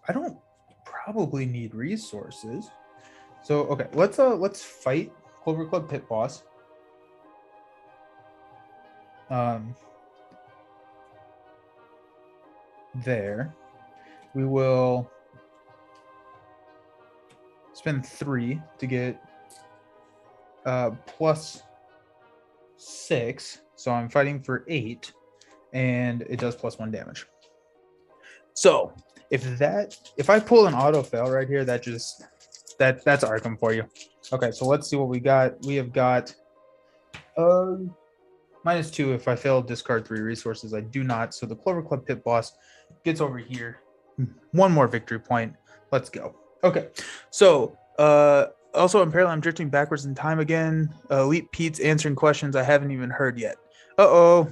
I don't probably need resources. So okay, let's fight Clover Club Pit Boss. There. We will spend 3 to get plus 6. So I'm fighting for 8, and it does plus 1 damage. So if I pull an auto fail right here, that's Arkham for you. Okay, so let's see what we got. We have got -2 if I fail, discard 3 resources. I do not. So the Clover Club Pit Boss gets over here. 1 more victory point. Let's go. Okay, so also apparently I'm drifting backwards in time again. Elite Pete's answering questions I haven't even heard yet. I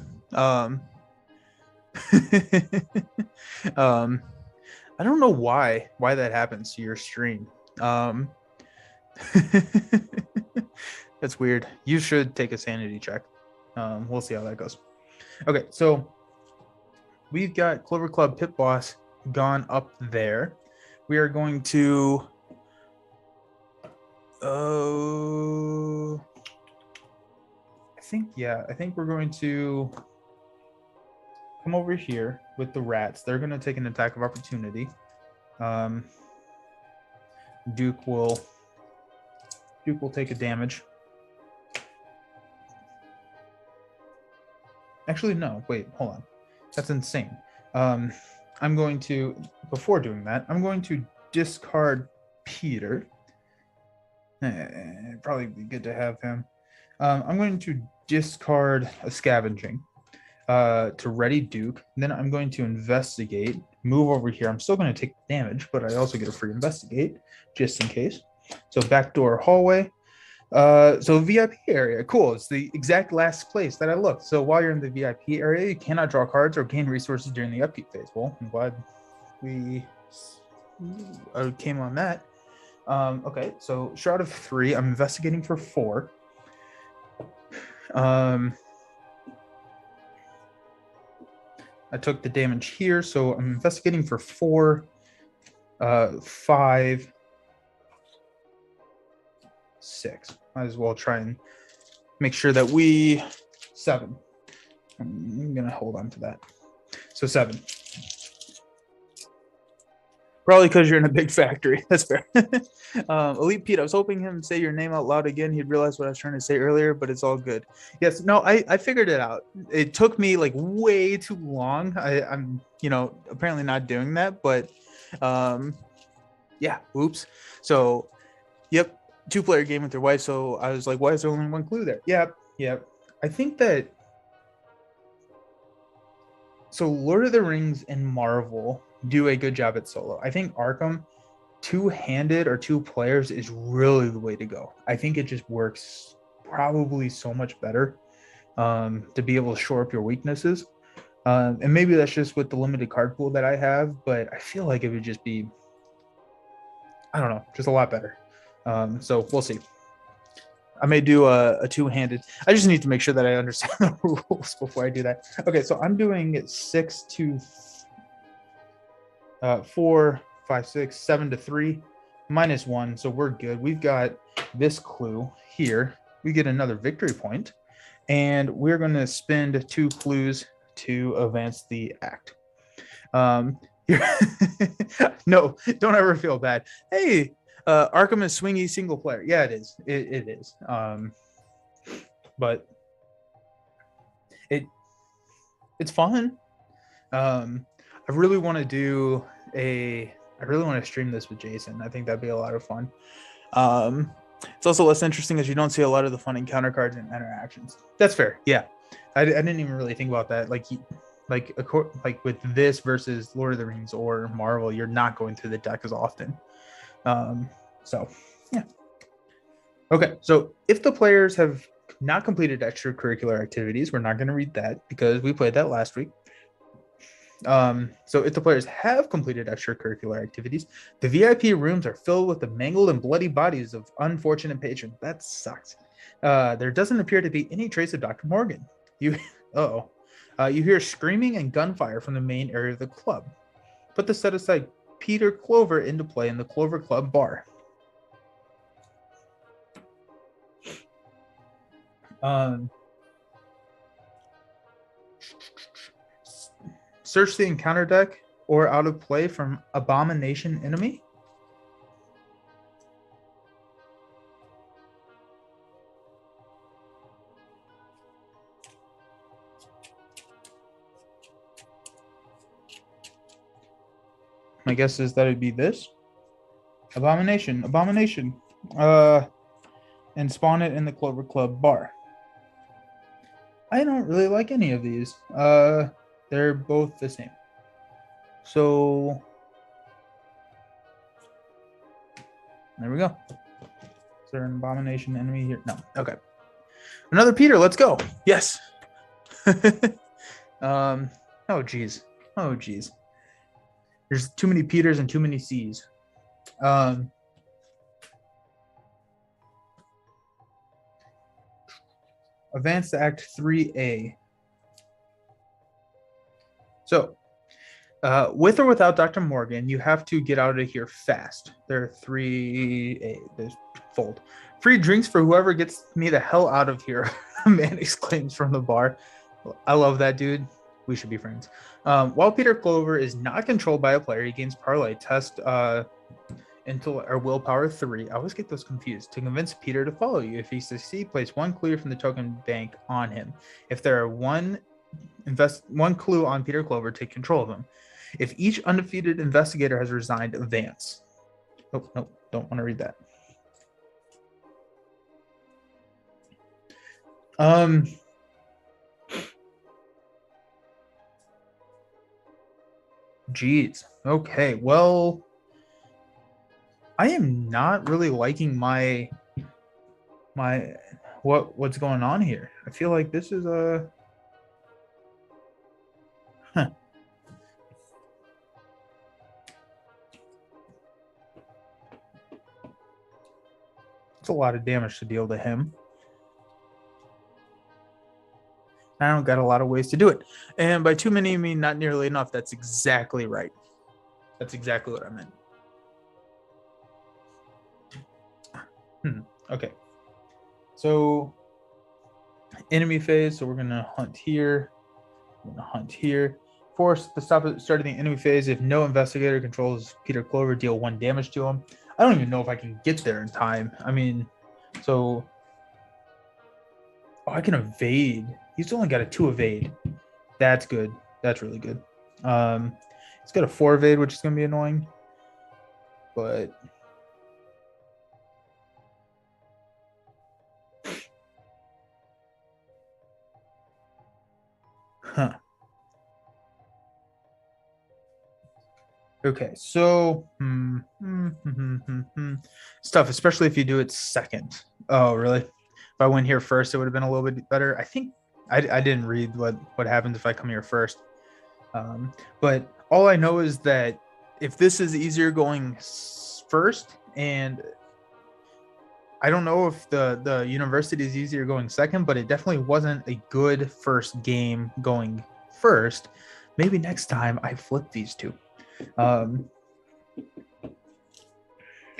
don't know why that happens to your stream. That's weird. You should take a sanity check. We'll see how that goes. Okay, so we've got Clover Club Pit Boss gone up there. We are going to I think we're going to come over here with the rats. They're going to take an attack of opportunity. Duke will take a damage. Actually, no, wait, hold on. That's insane. I'm going to, before doing that, I'm going to discard Peter. It'd probably be good to have him. I'm going to discard a scavenging to ready Duke. Then I'm going to investigate, move over here. I'm still going to take damage, but I also get a free investigate just in case. So backdoor hallway. So VIP area, cool. It's the exact last place that I looked. So while you're in the VIP area, you cannot draw cards or gain resources during the upkeep phase. Well, I'm glad we came on that. Okay, so Shroud of 3. I'm investigating for 4. I took the damage here, so I'm investigating for 4, 5, 6. Might as well try and make sure that 7. I'm gonna hold on to that. So 7. Probably because you're in a big factory. That's fair. Elite Pete, I was hoping him to say your name out loud again. He'd realize what I was trying to say earlier, but it's all good. Yes, no, I figured it out. It took me like way too long. I'm apparently not doing that, but yeah, oops. So, yep, 2-player game with your wife. So I was like, why is there only 1 clue there? Yep. I think that. So Lord of the Rings and Marvel do a good job at solo. I think Arkham 2-handed or 2 players is really the way to go. I think it just works probably so much better to be able to shore up your weaknesses. And maybe that's just with the limited card pool that I have, but I feel like it would just be, I don't know, just a lot better. So we'll see. I may do a 2-handed. I just need to make sure that I understand the rules before I do that. Okay, so I'm doing 6 to 4, 5, 6, 7 to 3, -1. So we're good. We've got this clue here, we get another victory point, and we're going to spend 2 clues to advance the act. No, don't ever feel bad. Hey, Arkham is swingy single player. Yeah, it is. It is. But it's fun. I really want to stream this with Jason. I think that'd be a lot of fun. It's also less interesting as you don't see a lot of the fun encounter cards and interactions. That's fair. Yeah, I didn't even really think about that. Like with this versus Lord of the Rings or Marvel, you're not going through the deck as often. So yeah. Okay, so if the players have not completed extracurricular activities, we're not going to read that because we played that last week. So if the players have completed extracurricular activities, the VIP rooms are filled with the mangled and bloody bodies of unfortunate patrons. That sucks. There doesn't appear to be any trace of Dr. Morgan. You hear screaming and gunfire from the main area of the club. Put the set aside Peter Clover into play in the Clover Club bar. Search the encounter deck or out of play from Abomination Enemy. My guess is that it'd be this. Abomination. And spawn it in the Clover Club bar. I don't really like any of these. They're both the same. So there we go. Is there an Abomination enemy here? No. Okay. Another Peter. Let's go. Yes. Oh geez. There's too many Peters and too many C's. Advance to Act 3A. So, with or without Dr. Morgan, you have to get out of here fast. There are 3A. There's fold. Free drinks for whoever gets me the hell out of here, a man exclaims from the bar. I love that dude. We should be friends. While Peter Clover is not controlled by a player, he gains parlay test or willpower 3. I always get those confused. To convince Peter to follow you. If he succeeds, place 1 clue from the token bank on him. If there are one clue on Peter Clover, take control of him. If each undefeated investigator has resigned, advance. Oh, no, don't want to read that. Geez. Okay, well, I am not really liking what's going on here. I feel like this is a It's a lot of damage to deal to him. I don't got a lot of ways to do it. And by too many, I mean not nearly enough. That's exactly right. That's exactly what I meant. Okay. So, enemy phase. So we're going to hunt here. Force the start of the enemy phase. If no investigator controls Peter Clover, deal 1 damage to him. I don't even know if I can get there in time. I mean, so... Oh, I can evade. He's only got a 2 evade. That's good. That's really good. It's got a 4 evade, which is going to be annoying. But... Huh. Okay, so it's tough, especially if you do it second. Oh, really? If I went here first, it would have been a little bit better. I think I didn't read what happens if I come here first. But all I know is that if this is easier going first, and I don't know if the university is easier going second, but it definitely wasn't a good first game going first. Maybe next time I flip these two.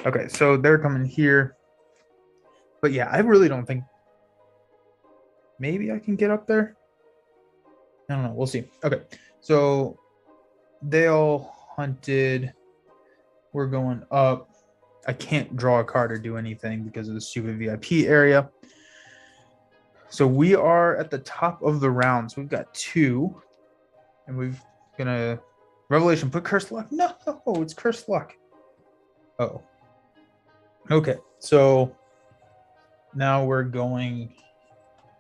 Okay, so they're coming here. But yeah, I really don't think. Maybe I can get up there. I don't know. We'll see. Okay, so they all hunted. We're going up. I can't draw a card or do anything because of the stupid VIP area. So we are at the top of the round. So we've got 2. And we've gonna Revelation put cursed luck. No, it's cursed luck. Oh. Okay. So now we're going.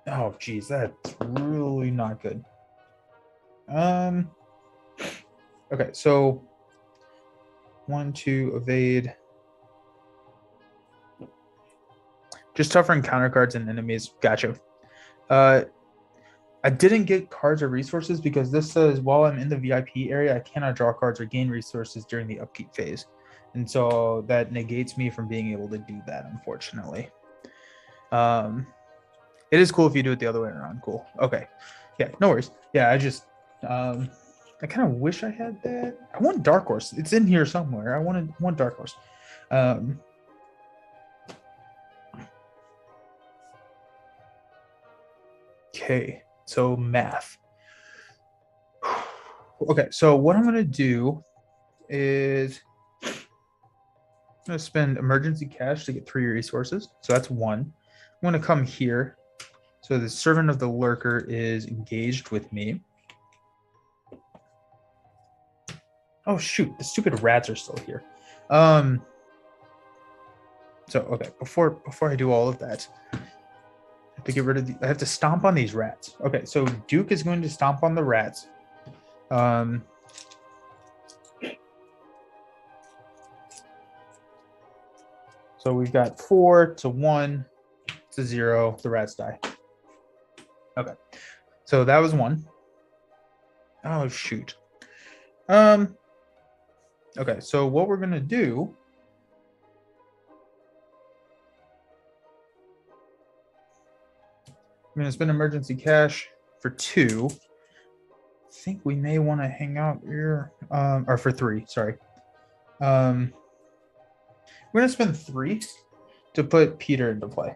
Oh geez, that's really not good. Okay, so 1, 2, evade. Just tougher encounter cards and enemies. Gotcha. I didn't get cards or resources because this says while I'm in the VIP area, I cannot draw cards or gain resources during the upkeep phase. And so that negates me from being able to do that, unfortunately. It is cool if you do it the other way around. Cool. Okay. Yeah, no worries. Yeah, I just I kind of wish I had that. I want Dark Horse. It's in here somewhere. I want Dark Horse. Okay, so math. Okay, so what I'm gonna do is I'm gonna spend emergency cash to get 3 resources. So that's 1. I'm gonna come here. So the servant of the lurker is engaged with me. Oh shoot, the stupid rats are still here. So okay, before I do all of that, I have to get rid of I have to stomp on these rats. Okay, so Duke is going to stomp on the rats. So we've got 4 to 1 to 0. The rats die. Okay, so that was 1. Oh shoot. Okay, so what we're gonna do. I'm gonna spend emergency cash for 2. I think we may want to hang out here, or for 3. Sorry. We're gonna spend 3 to put Peter into play.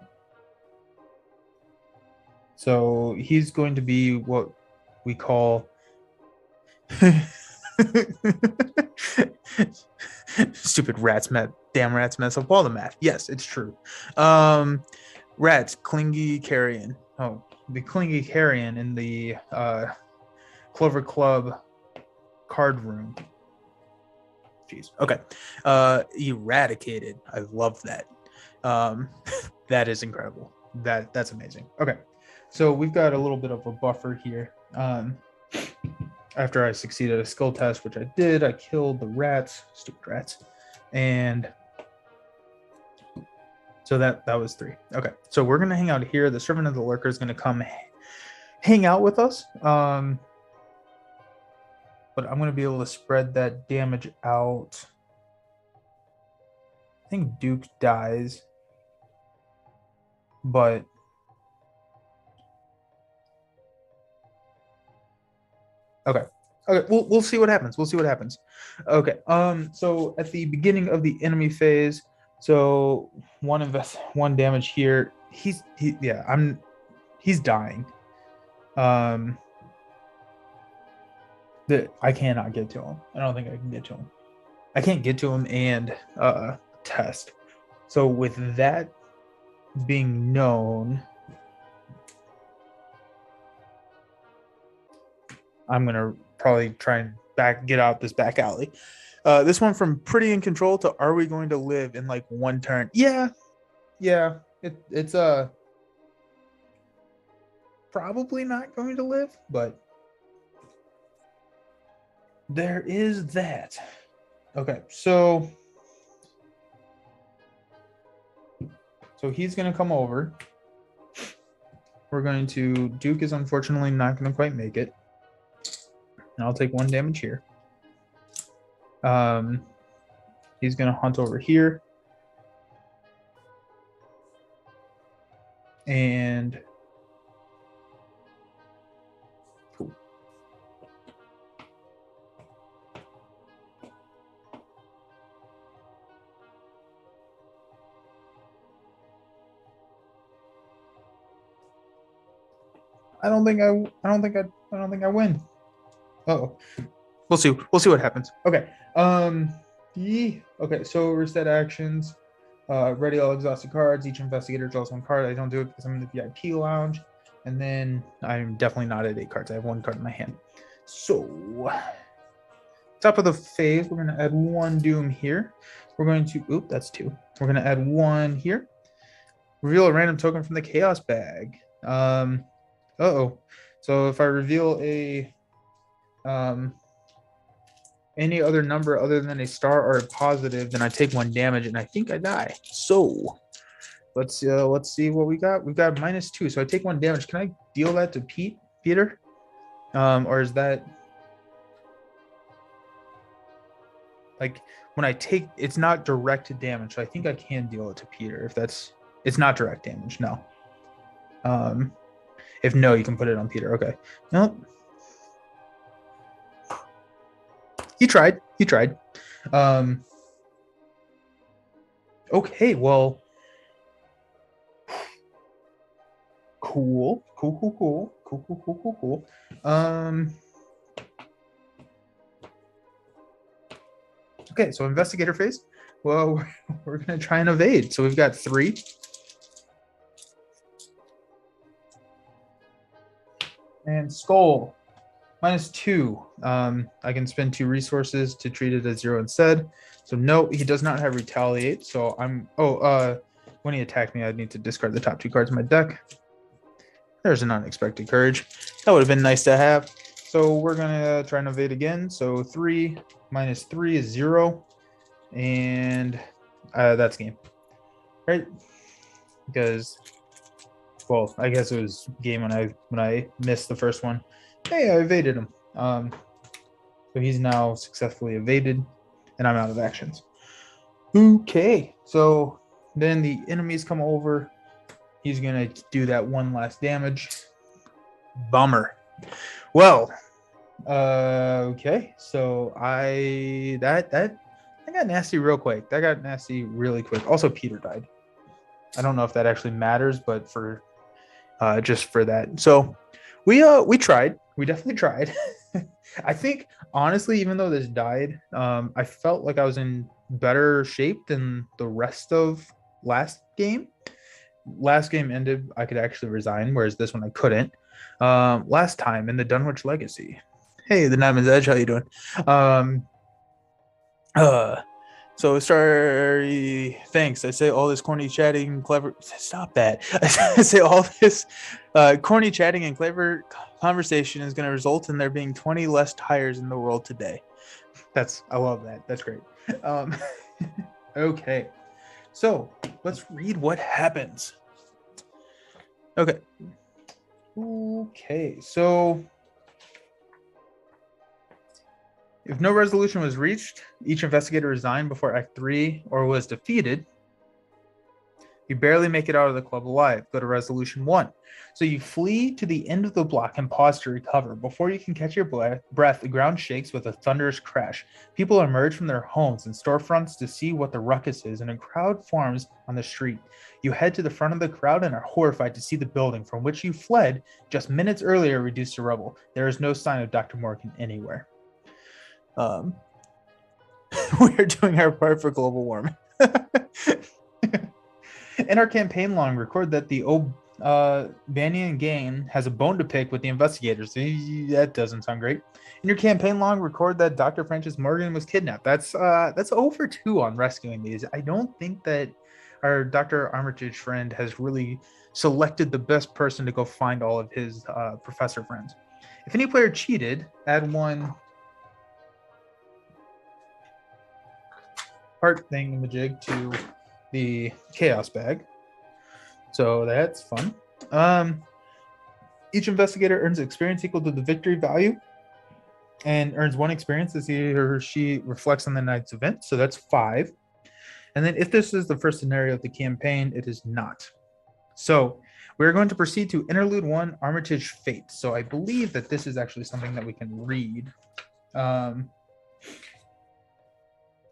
So he's going to be what we call stupid rats met damn rats mess up all the math. Yes, it's true. Rats, clingy carrion. Oh, the clingy carrion in the Clover Club card room. Jeez. Okay. Eradicated. I love that. That is incredible. That's amazing. Okay. So we've got a little bit of a buffer here. After I succeeded a skill test, which I did, I killed the rats, stupid rats, and so that was 3. Okay, so we're gonna hang out here. The servant of the lurker is gonna come hang out with us, but I'm gonna be able to spread that damage out. I think Duke dies, but okay. We'll see what happens. Okay. So at the beginning of the enemy phase, so 1 damage here. He's dying. I cannot get to him. I don't think I can get to him. I can't get to him and test. So with that being known, I'm gonna probably try and get out this back alley. This one from Pretty in Control to Are We Going to Live in like 1 turn? Yeah. It's probably not going to live, but there is that. Okay, so he's gonna come over. We're going to Duke is unfortunately not gonna quite make it. And I'll take 1 damage here. He's gonna hunt over here. And cool. I don't think I win. Oh, we'll see. We'll see what happens. Okay. Okay. So reset actions. Ready all exhausted cards. Each investigator draws one card. I don't do it because I'm in the VIP lounge. And then I'm definitely not at 8 cards. I have 1 card in my hand. So, top of the phase, we're going to add 1 Doom here. We're going to, oop, that's 2. We're going to add 1 here. Reveal a random token from the Chaos bag. Uh-oh. So if I reveal a any other number other than a star or a positive, then I take 1 damage and I think I die. So let's see what we got. We've got -2, so I take 1 damage. Can I deal that to Peter? Or is that like when I take, it's not direct damage, so I think I can deal it to Peter if it's not direct damage. No. If no, you can put it on Peter. Okay. Nope. He tried. Okay, well, cool. Okay, so investigator phase. Well, we're gonna try and evade. So we've got 3. And skull. -2. I can spend 2 resources to treat it as 0 instead. So no, he does not have retaliate. So when he attacked me, I'd need to discard the top 2 cards in my deck. There's an unexpected courage. That would have been nice to have. So we're gonna try and evade again. So 3 -3 is 0, and that's game, right? Because, well, I guess it was game when I missed the first one. Hey, I evaded him. So he's now successfully evaded, and I'm out of actions. Okay, so then the enemies come over. He's gonna do that 1 last damage. Bummer. Well, okay, so that got nasty real quick. That got nasty really quick. Also, Peter died. I don't know if that actually matters, but for just for that. So we tried. We definitely tried. I think honestly, even though this died, I felt like I was in better shape than the rest of last game. Last game ended, I could actually resign, whereas this one I couldn't. Last time in the Dunwich Legacy. Hey, the Diamond's Edge, how you doing? So sorry, thanks. I say all this corny chatting, clever. Stop that. I say all this corny chatting and clever conversation is going to result in there being 20 less tires in the world today. I love that. That's great. Okay, so let's read what happens. Okay, so if no resolution was reached, each investigator resigned before Act 3 or was defeated. You barely make it out of the club alive. Go to Resolution 1. So you flee to the end of the block and pause to recover. Before you can catch your breath, the ground shakes with a thunderous crash. People emerge from their homes and storefronts to see what the ruckus is, and a crowd forms on the street. You head to the front of the crowd and are horrified to see the building from which you fled just minutes earlier reduced to rubble. There is no sign of Dr. Morgan anywhere. We are doing our part for global warming. In our campaign log, record that the Banyan gang has a bone to pick with the investigators. That doesn't sound great. In your campaign log, record that Dr. Francis Morgan was kidnapped. That's 0 for 2 on rescuing these. I don't think that our Dr. Armitage friend has really selected the best person to go find all of his professor friends. If any player cheated, add 1 heart thingamajig to the chaos bag. So that's fun. Each investigator earns experience equal to the victory value and earns 1 experience as he or she reflects on the night's event. So that's 5. And then if this is the first scenario of the campaign, it is not. So we're going to proceed to Interlude 1, Armitage Fate. So I believe that this is actually something that we can read.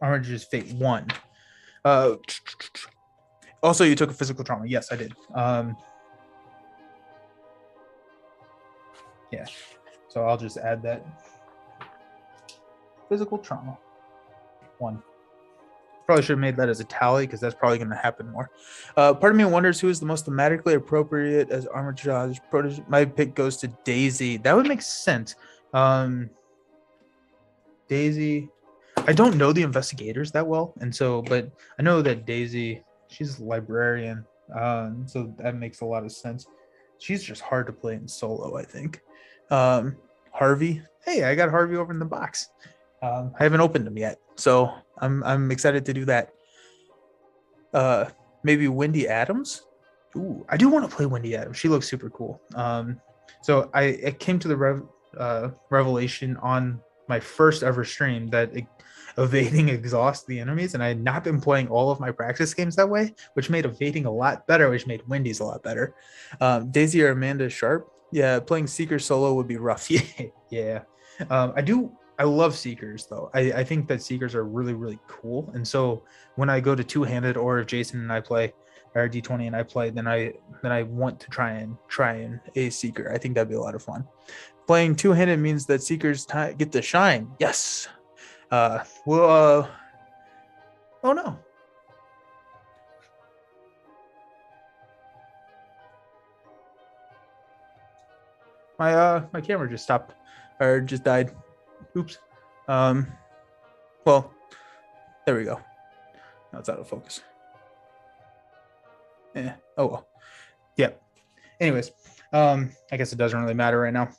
Armitage's Fate 1. Also, you took a physical trauma. Yes, I did. Yeah. So I'll just add that. Physical trauma. 1. Probably should have made that as a tally because that's probably going to happen more. Part of me wonders who is the most thematically appropriate as Armored Judge. My pick goes to Daisy. That would make sense. Daisy. I don't know the investigators that well, and so, but I know that Daisy, she's a librarian, so that makes a lot of sense. She's just hard to play in solo, I think. Harvey. Hey, I got Harvey over in the box. I haven't opened them yet, so I'm excited to do that. Maybe Wendy Adams. Ooh, I do want to play Wendy Adams. She looks super cool. So I came to the revelation on my first ever stream that evading exhausts the enemies, and I had not been playing all of my practice games that way, which made evading a lot better, which made Wendy's a lot better. Daisy or Amanda Sharp. Yeah, playing Seeker solo would be rough. Yeah. I love Seekers though. I think that Seekers are really, really cool. And so when I go to two-handed, or if Jason and I play, or D20 and I play, then I want to try and a Seeker. I think that'd be a lot of fun. Playing two-handed means that Seekers get to shine. Yes. Oh no. My camera just stopped, or just died. Oops. Well, there we go. Now it's out of focus. Yeah. Oh well. Yeah. Anyways, I guess it doesn't really matter right now.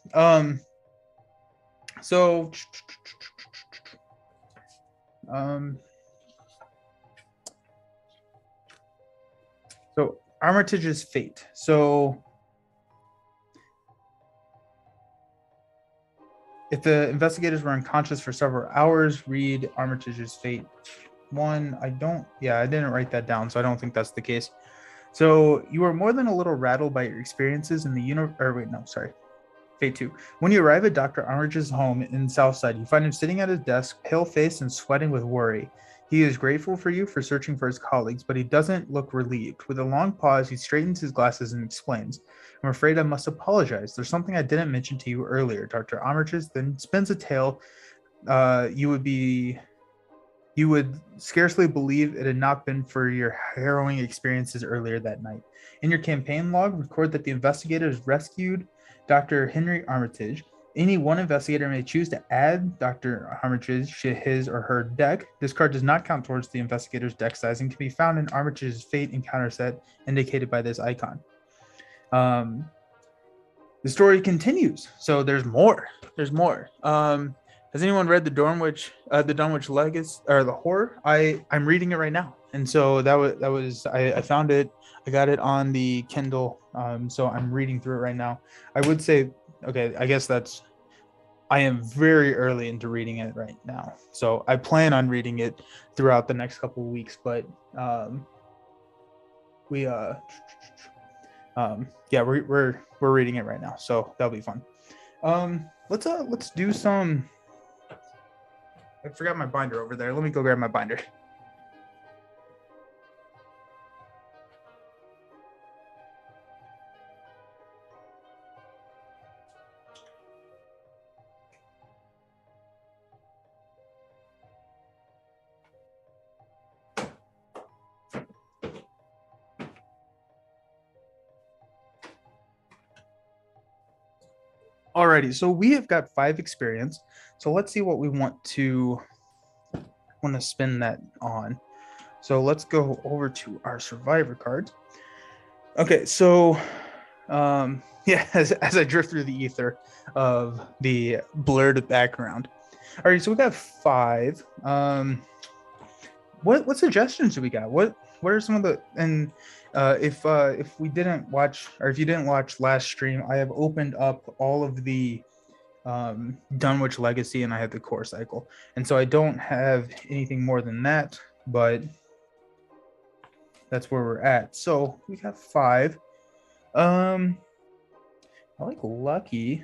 So Armitage's fate. So if the investigators were unconscious for several hours, read Armitage's fate 1. I didn't write that down, so I don't think that's the case. So you are more than a little rattled by your experiences in the Fate 2. When you arrive at Dr. Armitage's home in Southside, you find him sitting at his desk, pale-faced and sweating with worry. He is grateful for you for searching for his colleagues, but he doesn't look relieved. With a long pause, he straightens his glasses and explains, I'm afraid I must apologize. There's something I didn't mention to you earlier. Dr. Armitage then spins a tale you would scarcely believe it had not been for your harrowing experiences earlier that night. In your campaign log, record that the investigators rescued Dr. Henry Armitage. Any one investigator may choose to add Dr. Armitage to his or her deck. This card does not count towards the investigator's deck size and can be found in Armitage's Fate encounter set indicated by this icon. The story continues, so there's more. Has anyone read the Dunwich Legacy, or the horror? I'm reading it right now, and so I found it. I got it on the Kindle, so I'm reading through it right now. I would say, okay, I guess I am very early into reading it right now, so I plan on reading it throughout the next couple of weeks. But we're reading it right now, so that'll be fun. Let's do some. I forgot my binder over there. Let me go grab my binder. Alrighty, so we have got 5 experience. So let's see what we want to spin that on. So let's go over to our survivor cards. Okay, so as I drift through the ether of the blurred background. All right, so we got 5. What suggestions do we got? What are some of the, and if we didn't watch, or if you didn't watch last stream, I have opened up all of the Dunwich Legacy, and I had the core cycle, and so I don't have anything more than that, but that's where we're at. So we got 5. I like Lucky.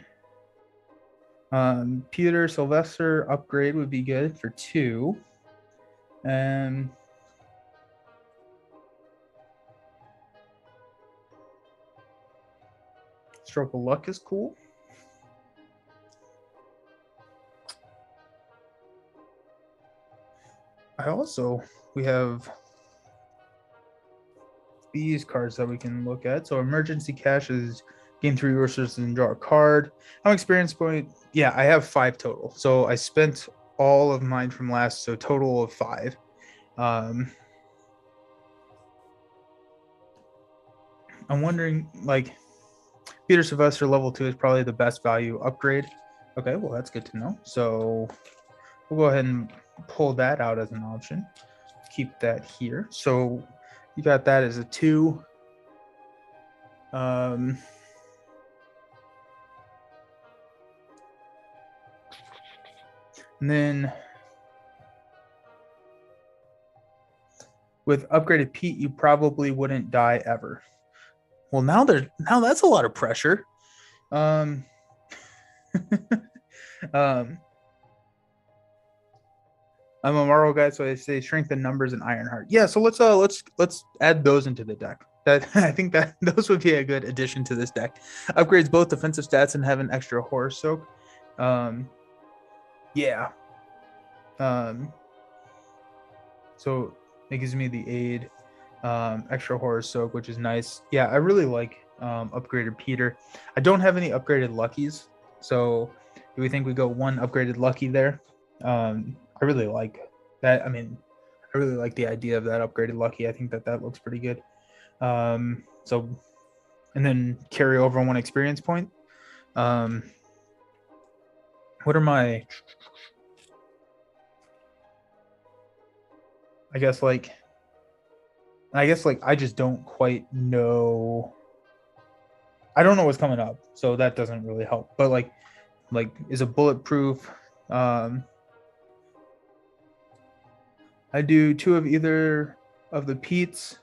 Peter Sylvester upgrade would be good for 2. And Stroke of Luck is cool. we have these cards that we can look at. So emergency cash is gain 3 resources and draw a card. How experience point? Yeah, I have 5 total. So I spent all of mine from last, so total of 5. I'm wondering, like, Peter Sylvester level 2 is probably the best value upgrade. Okay, well, that's good to know. So we'll go ahead and pull that out as an option. Keep that here. So you got that as a 2. And then with upgraded Pete, you probably wouldn't die ever. Well, now that's a lot of pressure. I'm a Marvel guy, so I say strengthen numbers and Ironheart. Yeah, so let's add those into the deck. That I think that those would be a good addition to this deck. Upgrades both defensive stats and have an extra horror soak. Yeah. So it gives me the aid, extra horror soak, which is nice. Yeah, I really like upgraded Peter. I don't have any upgraded Luckies, so do we think we go 1 upgraded Lucky there? I really like that. I mean, I really like the idea of that upgraded Lucky. I think that looks pretty good. So, and then carry over 1 experience point. What are my? I guess I just don't quite know. I don't know what's coming up, so that doesn't really help. But like is a bulletproof? I do 2 of either of the Pete's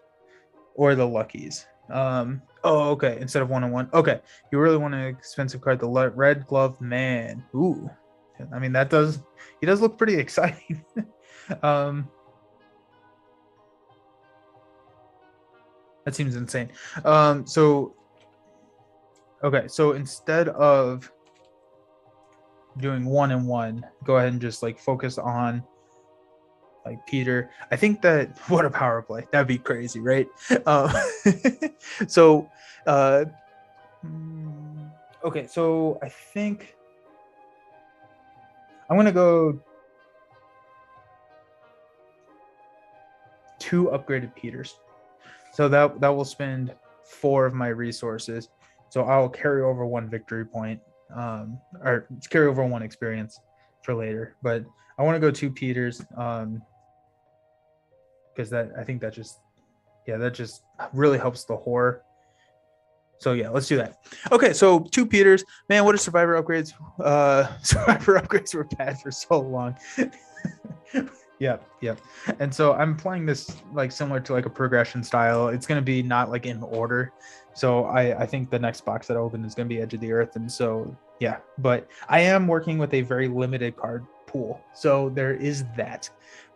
or the Luckies. Oh, okay. Instead of 1 on 1. Okay, you really want an expensive card, the Red Glove Man. Ooh, I mean he does look pretty exciting. That seems insane. So instead of doing 1 and 1, go ahead and just like focus on like Peter. I think that what a power play. That'd be crazy, right? So okay, so I think I'm gonna go 2 upgraded Peters. So that will spend 4 of my resources. So I'll carry over 1 victory point, or carry over 1 experience for later. But I want to go 2 Peters, because I think that just really helps the horror. So yeah, let's do that. Okay, so 2 Peters. Man, what are survivor upgrades? Survivor upgrades were bad for so long. Yep. And so I'm playing this like similar to like a progression style. It's going to be not like in order. So I think the next box that I open is going to be Edge of the Earth. And so, yeah, but I am working with a very limited card pool. So there is that.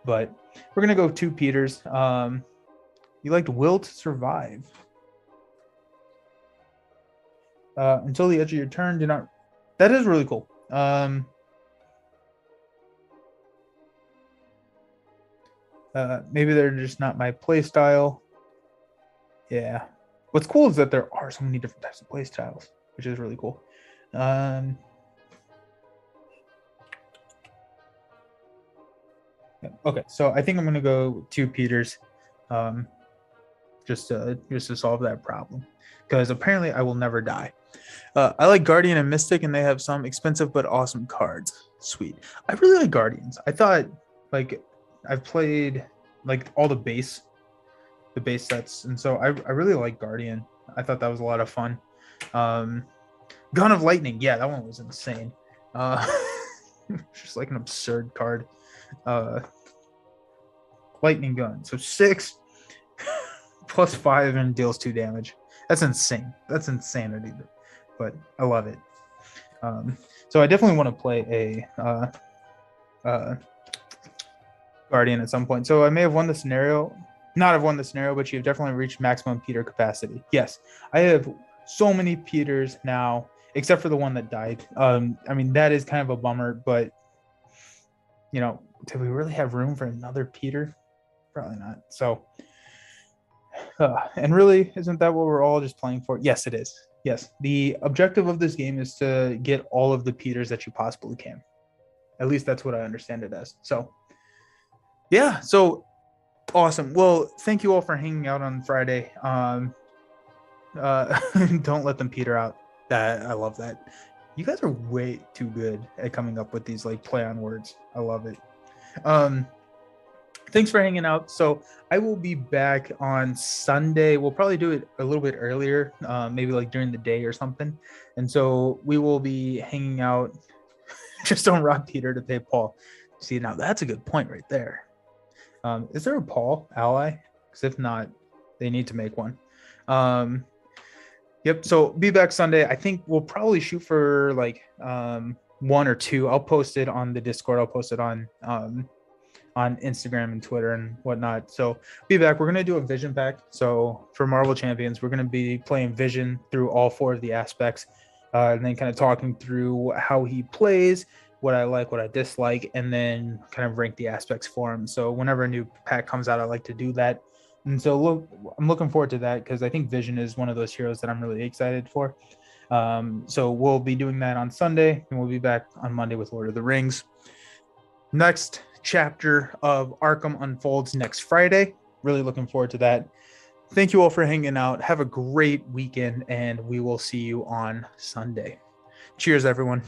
But we're going to go 2 Peters. You liked Will to Survive. Until the edge of your turn, do not. That is really cool. Maybe they're just not my play style. Yeah. What's cool is that there are so many different types of play styles, which is really cool. Okay, so I think I'm gonna go 2 Peters, just to solve that problem, because apparently I will never die. I like Guardian and Mystic, and they have some expensive but awesome cards. Sweet. I really like Guardians. I thought like I've played like all the base sets, and so I really like Guardian. I thought that was a lot of fun. Gun of Lightning, yeah, that one was insane. Just like an absurd card. Lightning gun, so 6 plus 5 and deals 2 damage. That's insane. That's insanity, but I love it. So I definitely want to play a Guardian at some point. So I may have won the scenario, not have won the scenario, but you've definitely reached maximum Peter capacity. Yes, I have so many Peters now, except for the one that died. I mean, that is kind of a bummer, but you know, did we really have room for another Peter? Probably not. So, and really, isn't that what we're all just playing for? Yes, it is. Yes, the objective of this game is to get all of the Peters that you possibly can. At least that's what I understand it as. So, yeah. So awesome. Well, thank you all for hanging out on Friday. Don't let them peter out. That I love that. You guys are way too good at coming up with these like play on words. I love it. Thanks for hanging out. So I will be back on Sunday. We'll probably do it a little bit earlier, maybe like during the day or something. And so we will be hanging out. Just don't rob Peter to pay Paul. See, now that's a good point right there. Is there a Paul ally? Because if not, they need to make one. Yep. So be back Sunday. I think we'll probably shoot for like 1 or 2. I'll post it on the Discord. I'll post it on Instagram and Twitter and whatnot. So be back. We're gonna do a vision pack. So for Marvel Champions, we're gonna be playing Vision through all 4 of the aspects, and then kind of talking through how he plays, what I like, what I dislike, and then kind of rank the aspects for him. So whenever a new pack comes out, I like to do that. And so I'm looking forward to that because I think Vision is one of those heroes that I'm really excited for. So we'll be doing that on Sunday, and we'll be back on Monday with Lord of the Rings. Next chapter of Arkham unfolds next Friday. Really looking forward to that. Thank you all for hanging out. Have a great weekend, and we will see you on Sunday. Cheers, everyone.